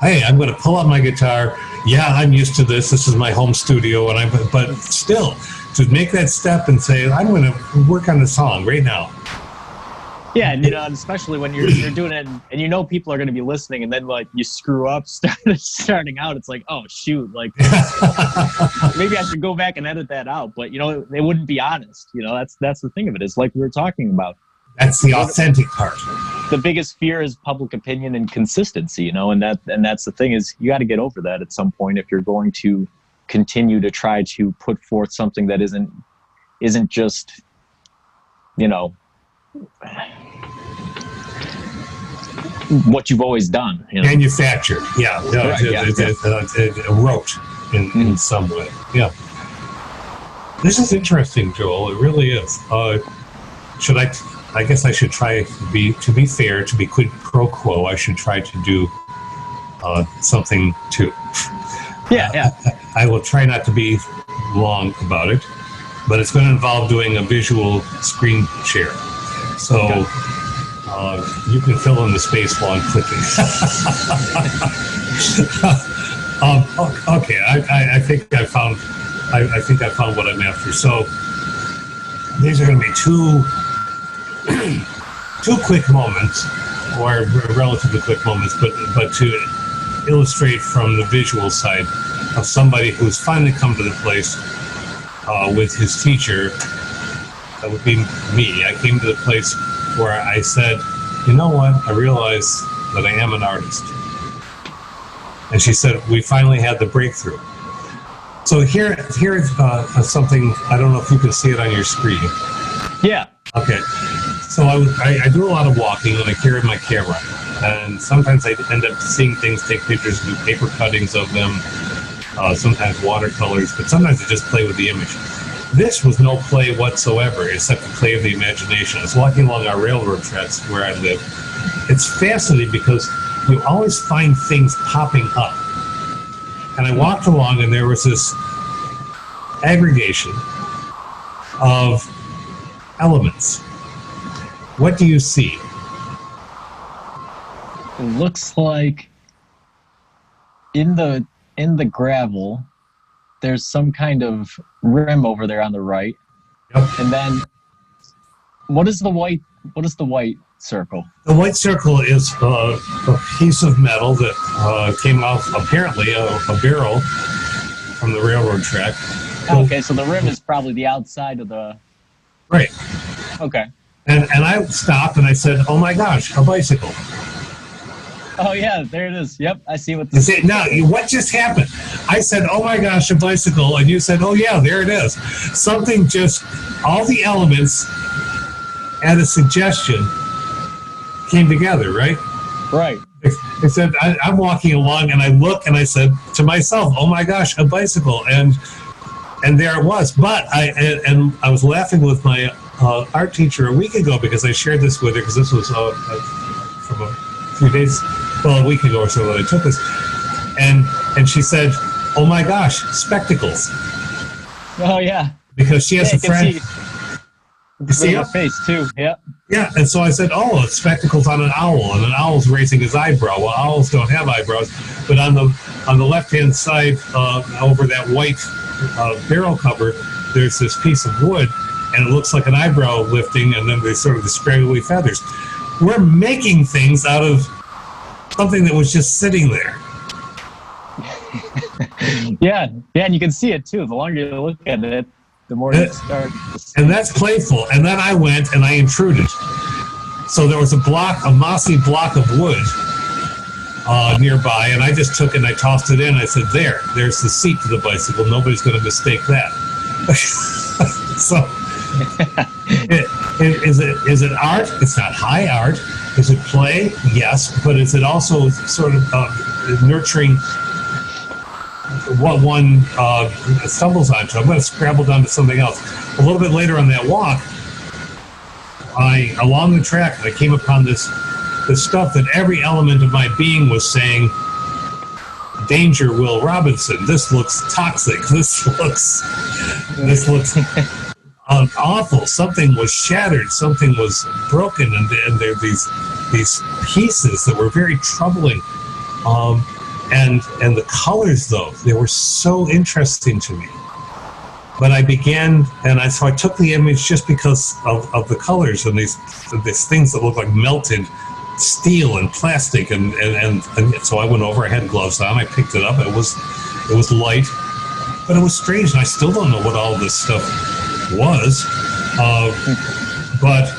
Hey, I'm going to pull out my guitar. Yeah, I'm used to this. This is my home studio, but still, to make that step and say, I'm going to work on the song right now. Yeah, and you know, especially when you're doing it, and you know people are going to be listening, and then like you screw up starting out, it's like, oh shoot, like maybe I should go back and edit that out. But you know, they wouldn't be honest. You know, that's the thing of it. It's like we were talking about. That's the authentic part. The biggest fear is public opinion and consistency. You know, and that's the thing is you got to get over that at some point if you're going to continue to try to put forth something that isn't just, you know, what you've always done, you know? Manufactured, yeah, wrote in some way. Yeah, this is interesting, Joel. It really is. Should I guess I should try to be fair, to be quid pro quo. I should try to do something too. Yeah. I will try not to be long about it, but it's going to involve doing a visual screen share. So you can fill in the space while I'm clicking. Okay, I think I found what I'm after. So these are going to be two quick moments, or relatively quick moments, but to illustrate from the visual side of somebody who's finally come to the place with his teacher. That would be me. I came to the place where I said, you know what? I realize that I am an artist. And she said, we finally had the breakthrough. So here's something, I don't know if you can see it on your screen. Yeah. Okay. So I do a lot of walking and I carry my camera. And sometimes I end up seeing things, take pictures, do paper cuttings of them, sometimes watercolors, but sometimes I just play with the image. This was no play whatsoever, except the play of the imagination. I was walking along our railroad tracks where I live. It's fascinating because you always find things popping up. And I walked along and there was this aggregation of elements. What do you see? It looks like in the gravel, there's some kind of rim over there on the right. Yep. And then what is the white circle? The white circle is a piece of metal that came off, apparently, a barrel from the railroad track. Okay, so the rim is probably the outside of the... Right. Okay. And I stopped and I said, oh my gosh, a bicycle. Oh yeah, there it is. Yep, I see what You said, now, what just happened? I said, oh my gosh, a bicycle. And you said, oh yeah, there it is. Something just, all the elements and a suggestion came together, right? Right. I said, I'm walking along and I look and I said to myself, oh my gosh, a bicycle. And there it was. But I was laughing with my art teacher a week ago because I shared this with her because this was from a few days, well, a week ago or so that I took this. And she said, oh my gosh, spectacles. Oh yeah. Because she has a friend. You see her face too. Yeah. Yeah, and so I said, oh, it's spectacles on an owl, and an owl's raising his eyebrow. Well, owls don't have eyebrows, but on the left-hand side, over that white barrel cover, there's this piece of wood, and it looks like an eyebrow lifting, and then there's sort of the scraggly feathers. We're making things out of something that was just sitting there. Yeah, and you can see it too. The longer you look at it, the more you start to see. And that's playful. And then I went and I intruded. So there was a mossy block of wood nearby, and I just took it and I tossed it in. I said, there's the seat to the bicycle. Nobody's going to mistake that. So, is it art? It's not high art. Is it play? Yes. But is it also sort of nurturing what one stumbles onto? I'm going to scrabble down to something else. A little bit later on that walk, along the track, I came upon this stuff that every element of my being was saying, danger, Will Robinson. This looks toxic. This looks awful. Something was shattered. Something was broken, and there are these pieces that were very troubling. And the colors, though, they were so interesting to me. But I began, so I took the image just because of the colors and these things that look like melted steel and plastic, and so I went over. I had gloves on. I picked it up. It was light, but it was strange, and I still don't know what all this stuff was. But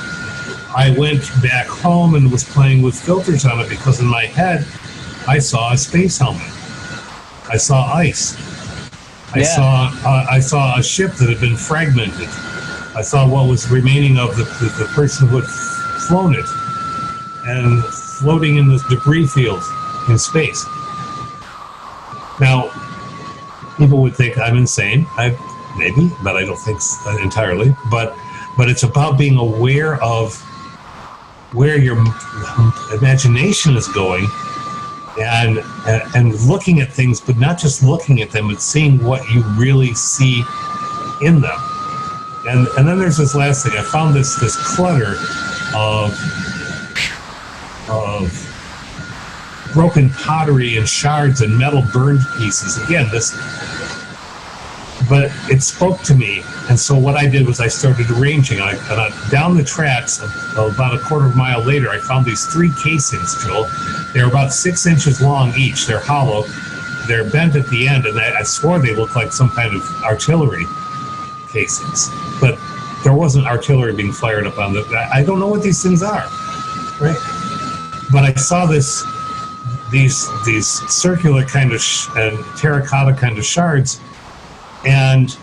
I went back home and was playing with filters on it because in my head I saw a space helmet. I saw ice. I saw a ship that had been fragmented. I saw what was remaining of the person who had flown it and floating in this debris field in space. Now, people would think I'm insane. Maybe, but I don't think entirely. But it's about being aware of where your imagination is going, and looking at things, but not just looking at them, but seeing what you really see in them. And then there's this last thing. I found this clutter of broken pottery and shards and metal burned pieces. Again, but it spoke to me, and so what I did was I started arranging. Down the tracks, about a quarter of a mile later, I found these 3 casings, Joel. They're about 6 inches long each. They're hollow. They're bent at the end, and I swore they looked like some kind of artillery casings. But there wasn't artillery being fired up on them. I don't know what these things are, right? But I saw these circular kind of and terracotta kind of shards. And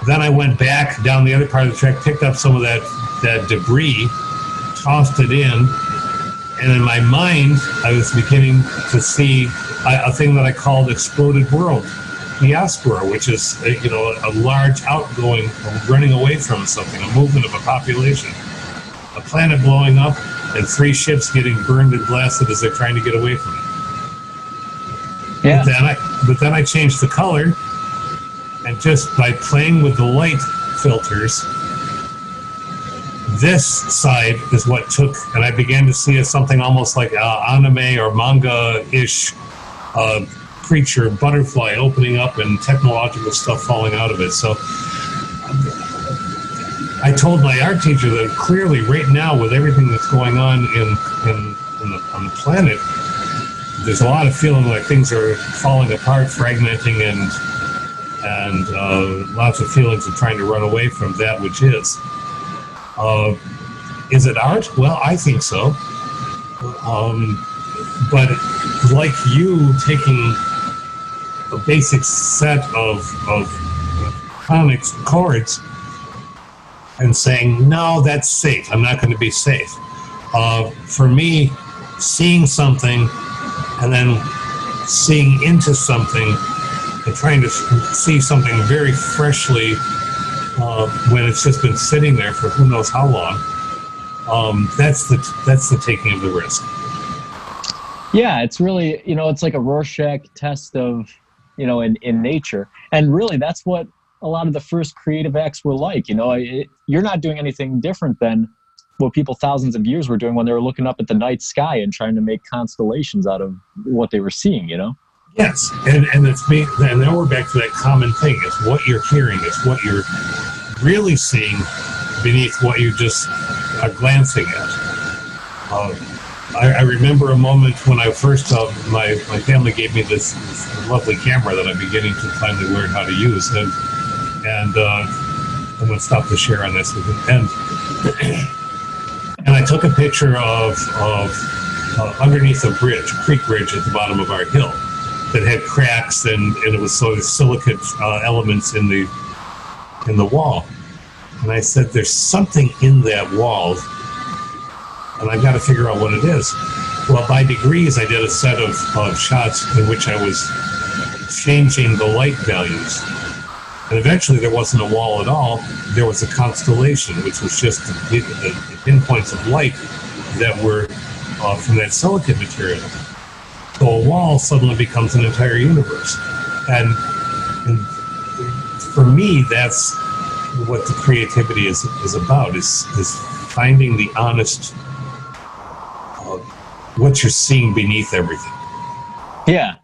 then I went back down the other part of the track, picked up some of that debris, tossed it in, and in my mind, I was beginning to see a thing that I called exploded world, diaspora, which is a large outgoing, running away from something, a movement of a population, a planet blowing up, and 3 ships getting burned and blasted as they're trying to get away from it. Yeah. But then I changed the color. And just by playing with the light filters, this side is what took, and I began to see as something almost like anime or manga-ish creature, butterfly opening up and technological stuff falling out of it. So I told my art teacher that clearly right now with everything that's going on on the planet, there's a lot of feeling like things are falling apart, fragmenting, and lots of feelings of trying to run away from that which is. Is it art? Well, I think so. But like you, taking a basic set of comics chords and saying, no, that's safe. I'm not going to be safe. For me, seeing something and then seeing into something and trying to see something very freshly when it's just been sitting there for who knows how long, that's the taking of the risk. Yeah, it's really, it's like a Rorschach test of, in nature. And really, that's what a lot of the first creative acts were like. You're not doing anything different than what people thousands of years were doing when they were looking up at the night sky and trying to make constellations out of what they were seeing, Yes, and it's me. And now we're back to that common thing. It's what you're hearing. It's what you're really seeing beneath what you just are glancing at. I remember a moment when I first, my family gave me this lovely camera that I'm beginning to finally learn how to use, and I'm going to stop the share on this with it. And I took a picture of underneath a bridge, a creek bridge at the bottom of our hill, that had cracks and it was sort of silicate elements in the wall. And I said, there's something in that wall, and I've got to figure out what it is. Well, by degrees, I did a set of shots in which I was changing the light values. And eventually there wasn't a wall at all. There was a constellation, which was just the pinpoints of light that were from that silicate material. So a wall suddenly becomes an entire universe. And for me, that's what the creativity is about, is finding the honest, what you're seeing beneath everything. Yeah.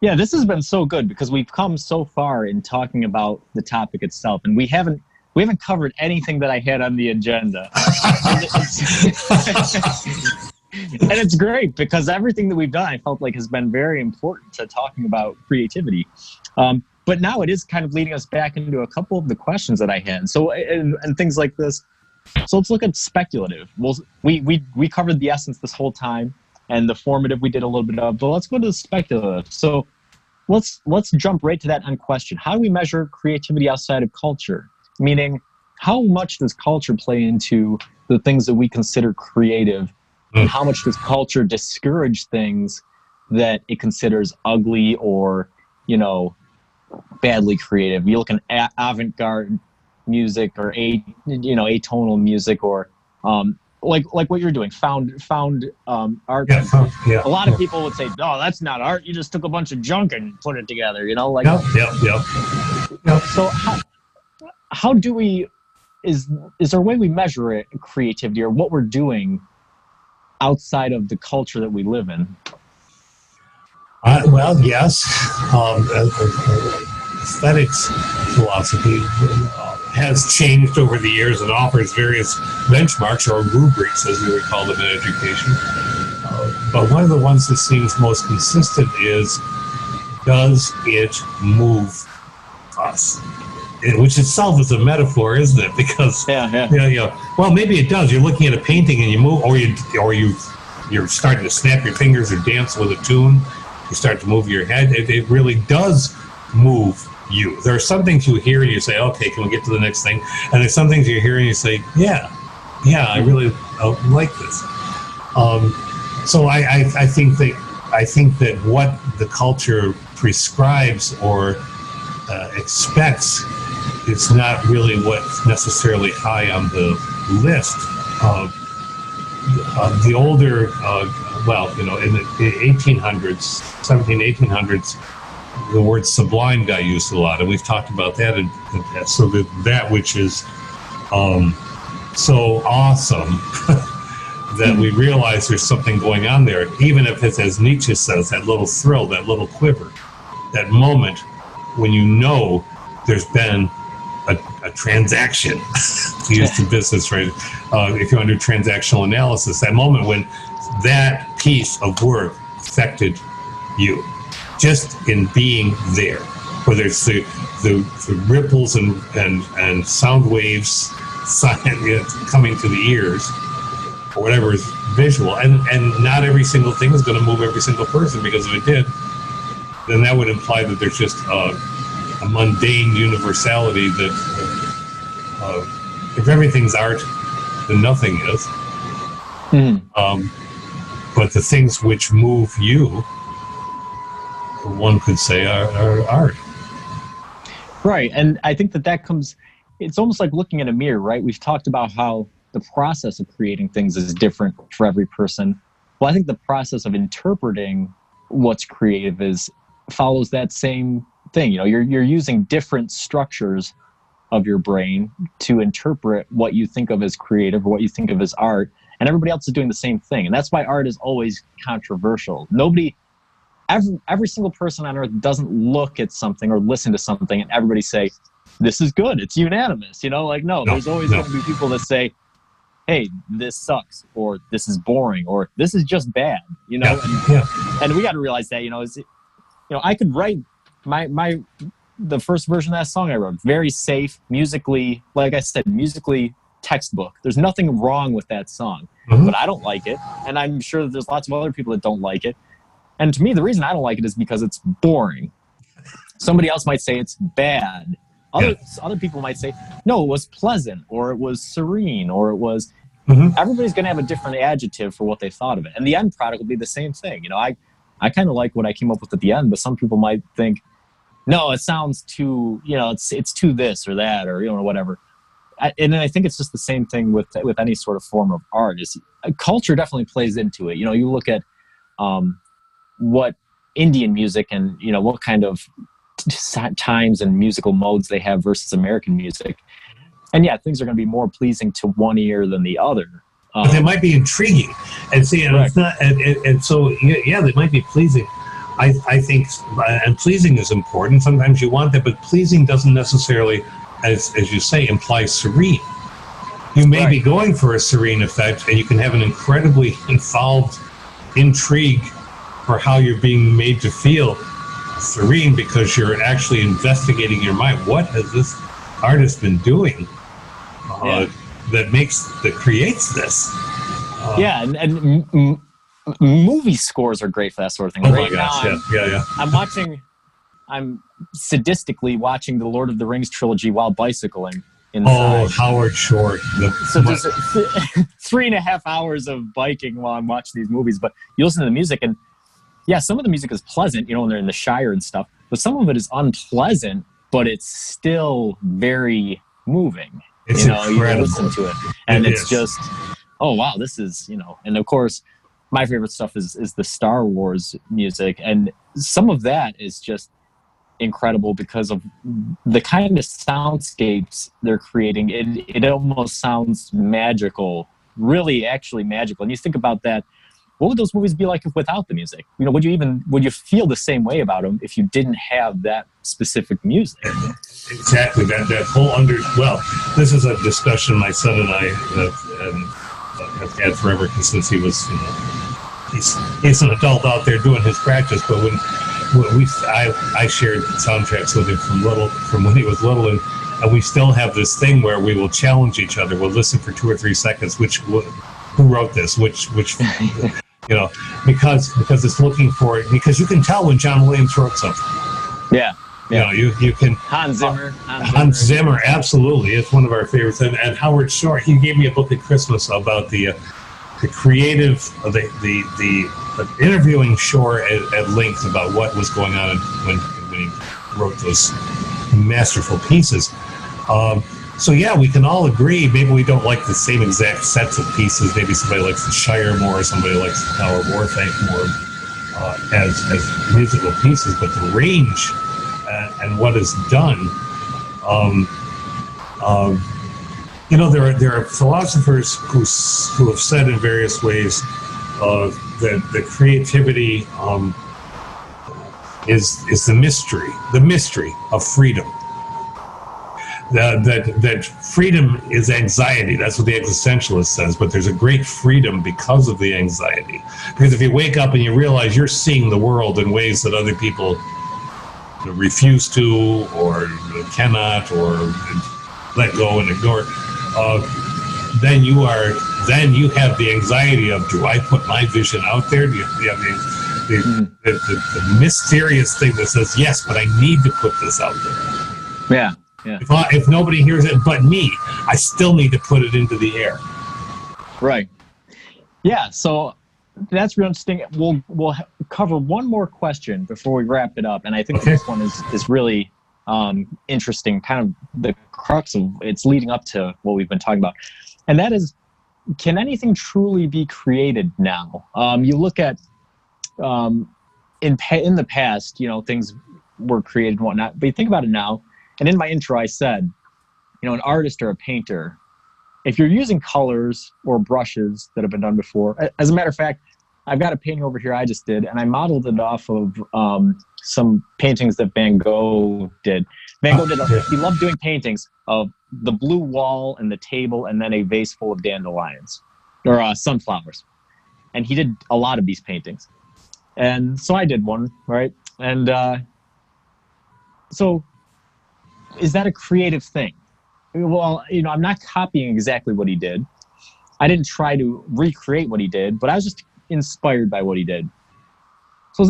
Yeah, this has been so good because we've come so far in talking about the topic itself, and we haven't covered anything that I had on the agenda. And it's great because everything that we've done, I felt like, has been very important to talking about creativity. But now it is kind of leading us back into a couple of the questions that I had. So, and things like this. So let's look at speculative. Well, we covered the essence this whole time, and the formative we did a little bit of, but let's go to the speculative. So let's jump right to that question. How do we measure creativity outside of culture? Meaning, how much does culture play into the things that we consider creative, and how much does culture discourage things that it considers ugly or, badly creative? You look at avant-garde music or atonal music, or like what you're doing, found art. Yeah. A lot of people would say, "No, that's not art. You just took a bunch of junk and put it together." Yep. So how do we? Is there a way we measure it, creativity, or what we're doing outside of the culture that we live in? Well, yes. Aesthetics philosophy has changed over the years and offers various benchmarks or rubrics, as we would call them in education. But one of the ones that seems most consistent is, does it move us? Which itself is a metaphor, isn't it? Because well, maybe it does. You're looking at a painting and you move, or you're starting to snap your fingers or dance with a tune. You start to move your head. It really does move you. There are some things you hear and you say, okay, can we get to the next thing? And there's some things you hear and you say, yeah, I really like this. So I think that what the culture prescribes or expects is not really what's necessarily high on the list. The older, in the 1800s, 1800s, the word sublime got used a lot, and we've talked about that. And so that which is so awesome that we realize there's something going on there, even if it's, as Nietzsche says, that little thrill, that little quiver, that moment when you know there's been a transaction, to use the business phrase, if you want to do transactional analysis, that moment when that piece of work affected you, just in being there, whether it's the ripples and sound waves coming to the ears, or whatever is visual, and not every single thing is going to move every single person, because if it did, then that would imply that there's just a mundane universality that if everything's art, then nothing is. But the things which move you, one could say, are art. Right, and I think that comes, it's almost like looking in a mirror, right? We've talked about how the process of creating things is different for every person. Well, I think the process of interpreting what's creative follows that same thing. You know, you're using different structures of your brain to interpret what you think of as creative or what you think of as art, and everybody else is doing the same thing. And that's why art is always controversial. Every single person on earth doesn't look at something or listen to something and everybody say, this is good, it's unanimous. You know, like, no, there's always going to be people that say, hey, this sucks, or this is boring, or this is just bad, you know? And we got to realize that, I could write the first version of that song I wrote, very safe, musically, like I said, musically textbook. There's nothing wrong with that song, but I don't like it. And I'm sure that there's lots of other people that don't like it. And to me, the reason I don't like it is because it's boring. Somebody else might say it's bad. Other people might say, no, it was pleasant, or it was serene, or it was... Everybody's going to have a different adjective for what they thought of it. And the end product will be the same thing. You know, I kind of like what I came up with at the end, but some people might think, no, it sounds too, it's too this or that, or, whatever. And I think it's just the same thing with any sort of form of art. Culture definitely plays into it. You know, you look at what Indian music and, what kind of times and musical modes they have versus American music. And yeah, things are going to be more pleasing to one ear than the other. But they might be intriguing. And see, and it's not, and so, yeah, they might be pleasing. I think, and pleasing is important. Sometimes you want that, but pleasing doesn't necessarily, as you say, imply serene. You may be going for a serene effect, and you can have an incredibly involved intrigue for how you're being made to feel serene, because you're actually investigating your mind. What has this artist been doing that creates this? And movie scores are great for that sort of thing. Oh my gosh, yeah. I'm sadistically watching the Lord of the Rings trilogy while bicycling inside. Oh, Howard Shore. So just 3.5 hours of biking while I'm watching these movies. But you listen to the music, and yeah, some of the music is pleasant, when they're in the Shire and stuff, but some of it is unpleasant, but it's still very moving. It's incredible. You listen to it, and it's just, oh wow, this is, and of course, my favorite stuff is the Star Wars music, and some of that is just incredible because of the kind of soundscapes they're creating. It almost sounds magical, really actually magical. And you think about that, what would those movies be like without the music? Would you feel the same way about them if you didn't have that specific music? Exactly. That whole well, this is a discussion my son and I have had forever, since he was, he's an adult out there doing his practice. But when I shared soundtracks with him from when he was little, and we still have this thing where we will challenge each other. We'll listen for 2 or 3 seconds. Who wrote this? Which because it's looking for it, because you can tell when John Williams wrote something. Yeah. You can. Hans Zimmer, absolutely. It's one of our favorites. And Howard Shore, he gave me a book at Christmas about the creative, the interviewing Shore at length about what was going on when he wrote those masterful pieces. So yeah, we can all agree. Maybe we don't like the same exact sets of pieces. Maybe somebody likes the Shire more, somebody likes the Tower of Orthanc more as musical pieces. But the range and what is done there are philosophers who have said in various ways that the creativity is the mystery of freedom. That freedom is anxiety. That's what the existentialist says. But there's a great freedom because of the anxiety. Because if you wake up and you realize you're seeing the world in ways that other people refuse to, or cannot, or let go and ignore, then you have the anxiety of, do I put my vision out there? Do you have the mysterious thing that says, yes, but I need to put this out there. Yeah. Yeah. If nobody hears it but me, I still need to put it into the air. Right. Yeah. So that's real interesting. We'll cover one more question before we wrap it up, and I think this one is really interesting. Kind of the crux of it's leading up to what we've been talking about, and that is, can anything truly be created now? You look at in the past, things were created and whatnot, but you think about it now. And in my intro, I said, an artist or a painter, if you're using colors or brushes that have been done before, as a matter of fact, I've got a painting over here I just did, and I modeled it off of some paintings that Van Gogh did. Van Gogh he loved doing paintings of the blue wall and the table and then a vase full of dandelions or sunflowers. And he did a lot of these paintings. And so I did one, right? And so is that a creative thing? Well, I'm not copying exactly what he did. I didn't try to recreate what he did, but I was just inspired by what he did. So is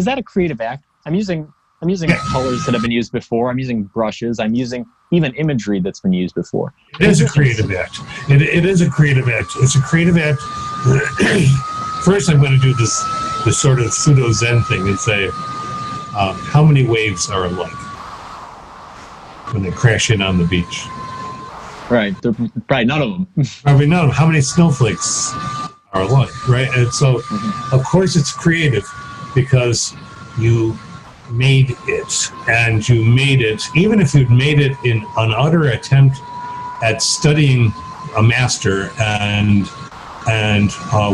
that a creative act? I'm using colors that have been used before. I'm using brushes. I'm using even imagery that's been used before. It is a creative act. It is a creative act. It's a creative act. First, I'm going to do this sort of pseudo Zen thing and say, how many waves are alike when they crash in on the beach? Right. Probably none of them. Probably none of them. How many snowflakes are alike, right? And so, of course, it's creative because you made it, and you made it, even if you'd made it in an utter attempt at studying a master and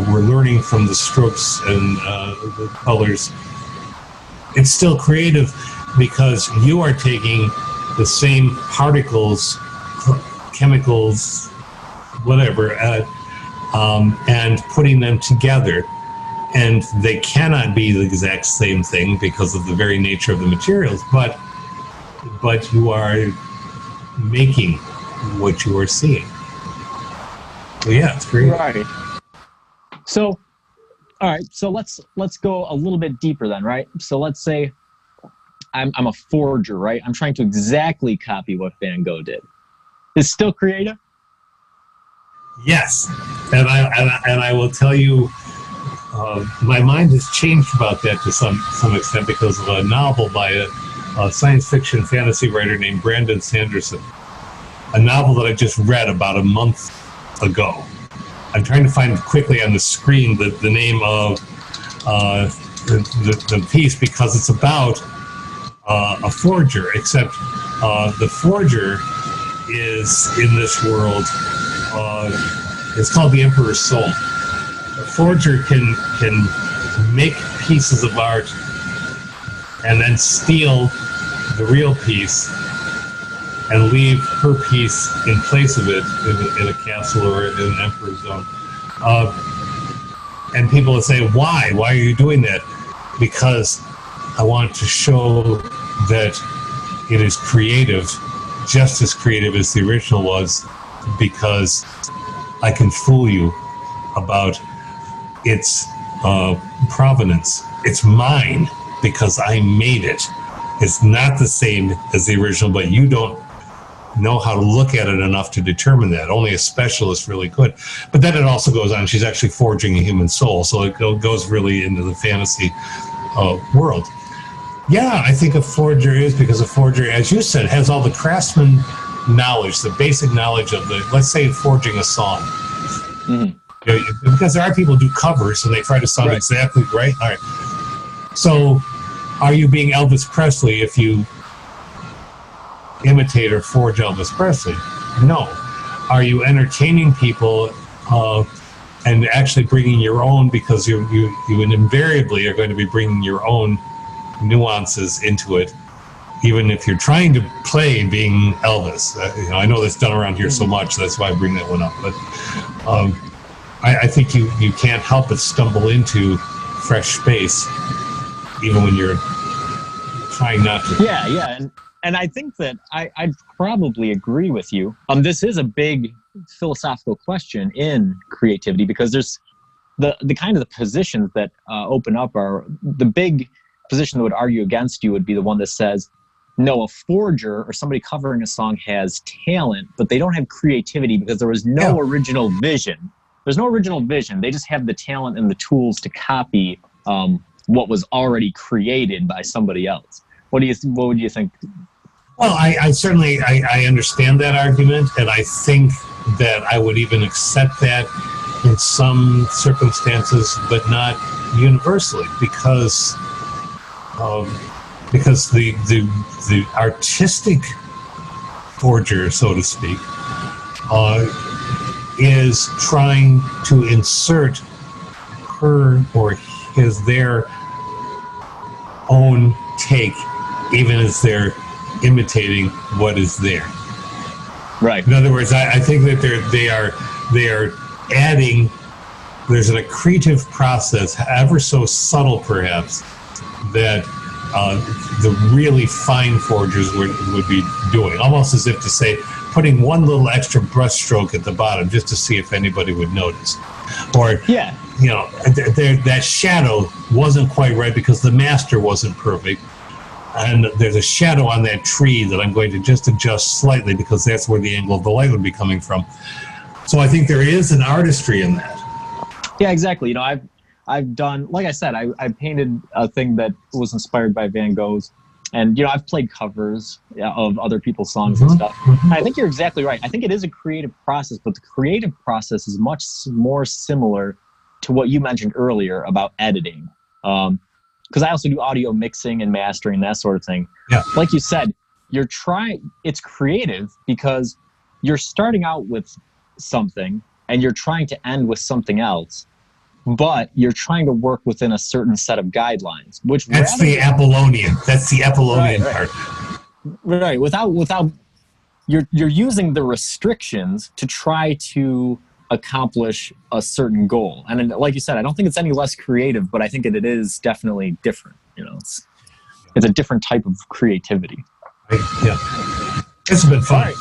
we're learning from the strokes and the colors, it's still creative because you are taking the same particles, chemicals, whatever, and putting them together. And they cannot be the exact same thing because of the very nature of the materials, but you are making what you are seeing. So yeah, it's great. Right. So, all right. So let's go a little bit deeper then, right? So let's say I'm a forger, right? I'm trying to exactly copy what Van Gogh did. Is still creative? Yes, and I will tell you, my mind has changed about that to some extent because of a novel by a science fiction fantasy writer named Brandon Sanderson. A novel that I just read about a month ago. I'm trying to find quickly on the screen the name of the piece because it's about a forger, except the forger is in this world. It's called the Emperor's Soul. A forger can make pieces of art and then steal the real piece and leave her piece in place of it in a castle or in an emperor's zone. And people will say, why? Why are you doing that? Because I want to show that it is creative, just as creative as the original was, because I can fool you about its provenance. It's mine because I made it. It's not the same as the original, but you don't know how to look at it enough to determine that. Only a specialist really could. But then it also goes on, she's actually forging a human soul, so it goes really into the fantasy world. Yeah, I think a forger is, because a forger, as you said, has all the craftsman knowledge, the basic knowledge of let's say, forging a song. Mm-hmm. Because there are people who do covers and they try to sound exactly right. All right. So are you being Elvis Presley if you imitate or forge Elvis Presley? No. are you entertaining people and actually bringing your own, because you invariably are going to be bringing your own nuances into it, even if you're trying to play being Elvis. I know that's done around here so much, that's why I bring that one up. But I think you can't help but stumble into fresh space, even when you're trying not to. Yeah. And I think that I'd probably agree with you. This is a big philosophical question in creativity, because there's the kind of the positions that open up are the big position that would argue against you would be the one that says, no, a forger or somebody covering a song has talent, but they don't have creativity because there was no original vision. There's no original vision. They just have the talent and the tools to copy what was already created by somebody else. What would you think? Well, I certainly understand that argument, and I think that I would even accept that in some circumstances, but not universally, because the artistic forger, so to speak, is trying to insert her or their own take, even as they're imitating what is there. Right. In other words, I think that they are adding. There's an accretive process, ever so subtle perhaps, that the really fine forgers would be doing, almost as if to say, putting one little extra brush stroke at the bottom just to see if anybody would notice. Or, that shadow wasn't quite right because the master wasn't perfect. And there's a shadow on that tree that I'm going to just adjust slightly because that's where the angle of the light would be coming from. So I think there is an artistry in that. Yeah, exactly. I've done, like I said, I painted a thing that was inspired by Van Gogh's, and I've played covers of other people's songs and stuff. And I think you're exactly right. I think it is a creative process, but the creative process is much more similar to what you mentioned earlier about editing. Because I also do audio mixing and mastering, that sort of thing. Yeah. Like you said, it's creative because you're starting out with something and you're trying to end with something else, but you're trying to work within a certain set of guidelines. That's the Apollonian part. Right. Without you're using the restrictions to try to accomplish a certain goal. And like you said, I don't think it's any less creative, but I think it is definitely different. It's a different type of creativity. Yeah. It's been fun.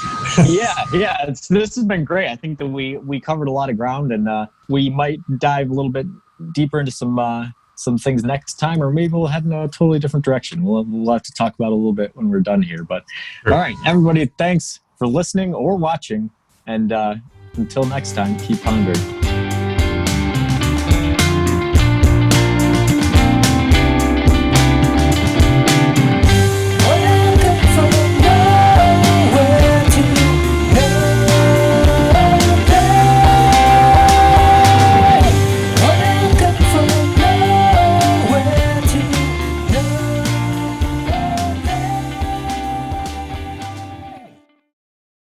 Yeah. This has been great. I think that we covered a lot of ground, and we might dive a little bit deeper into some things next time, or maybe we'll head in a totally different direction. We'll have to talk about it a little bit when we're done here. But All right, everybody, thanks for listening or watching, and until next time, keep pondering.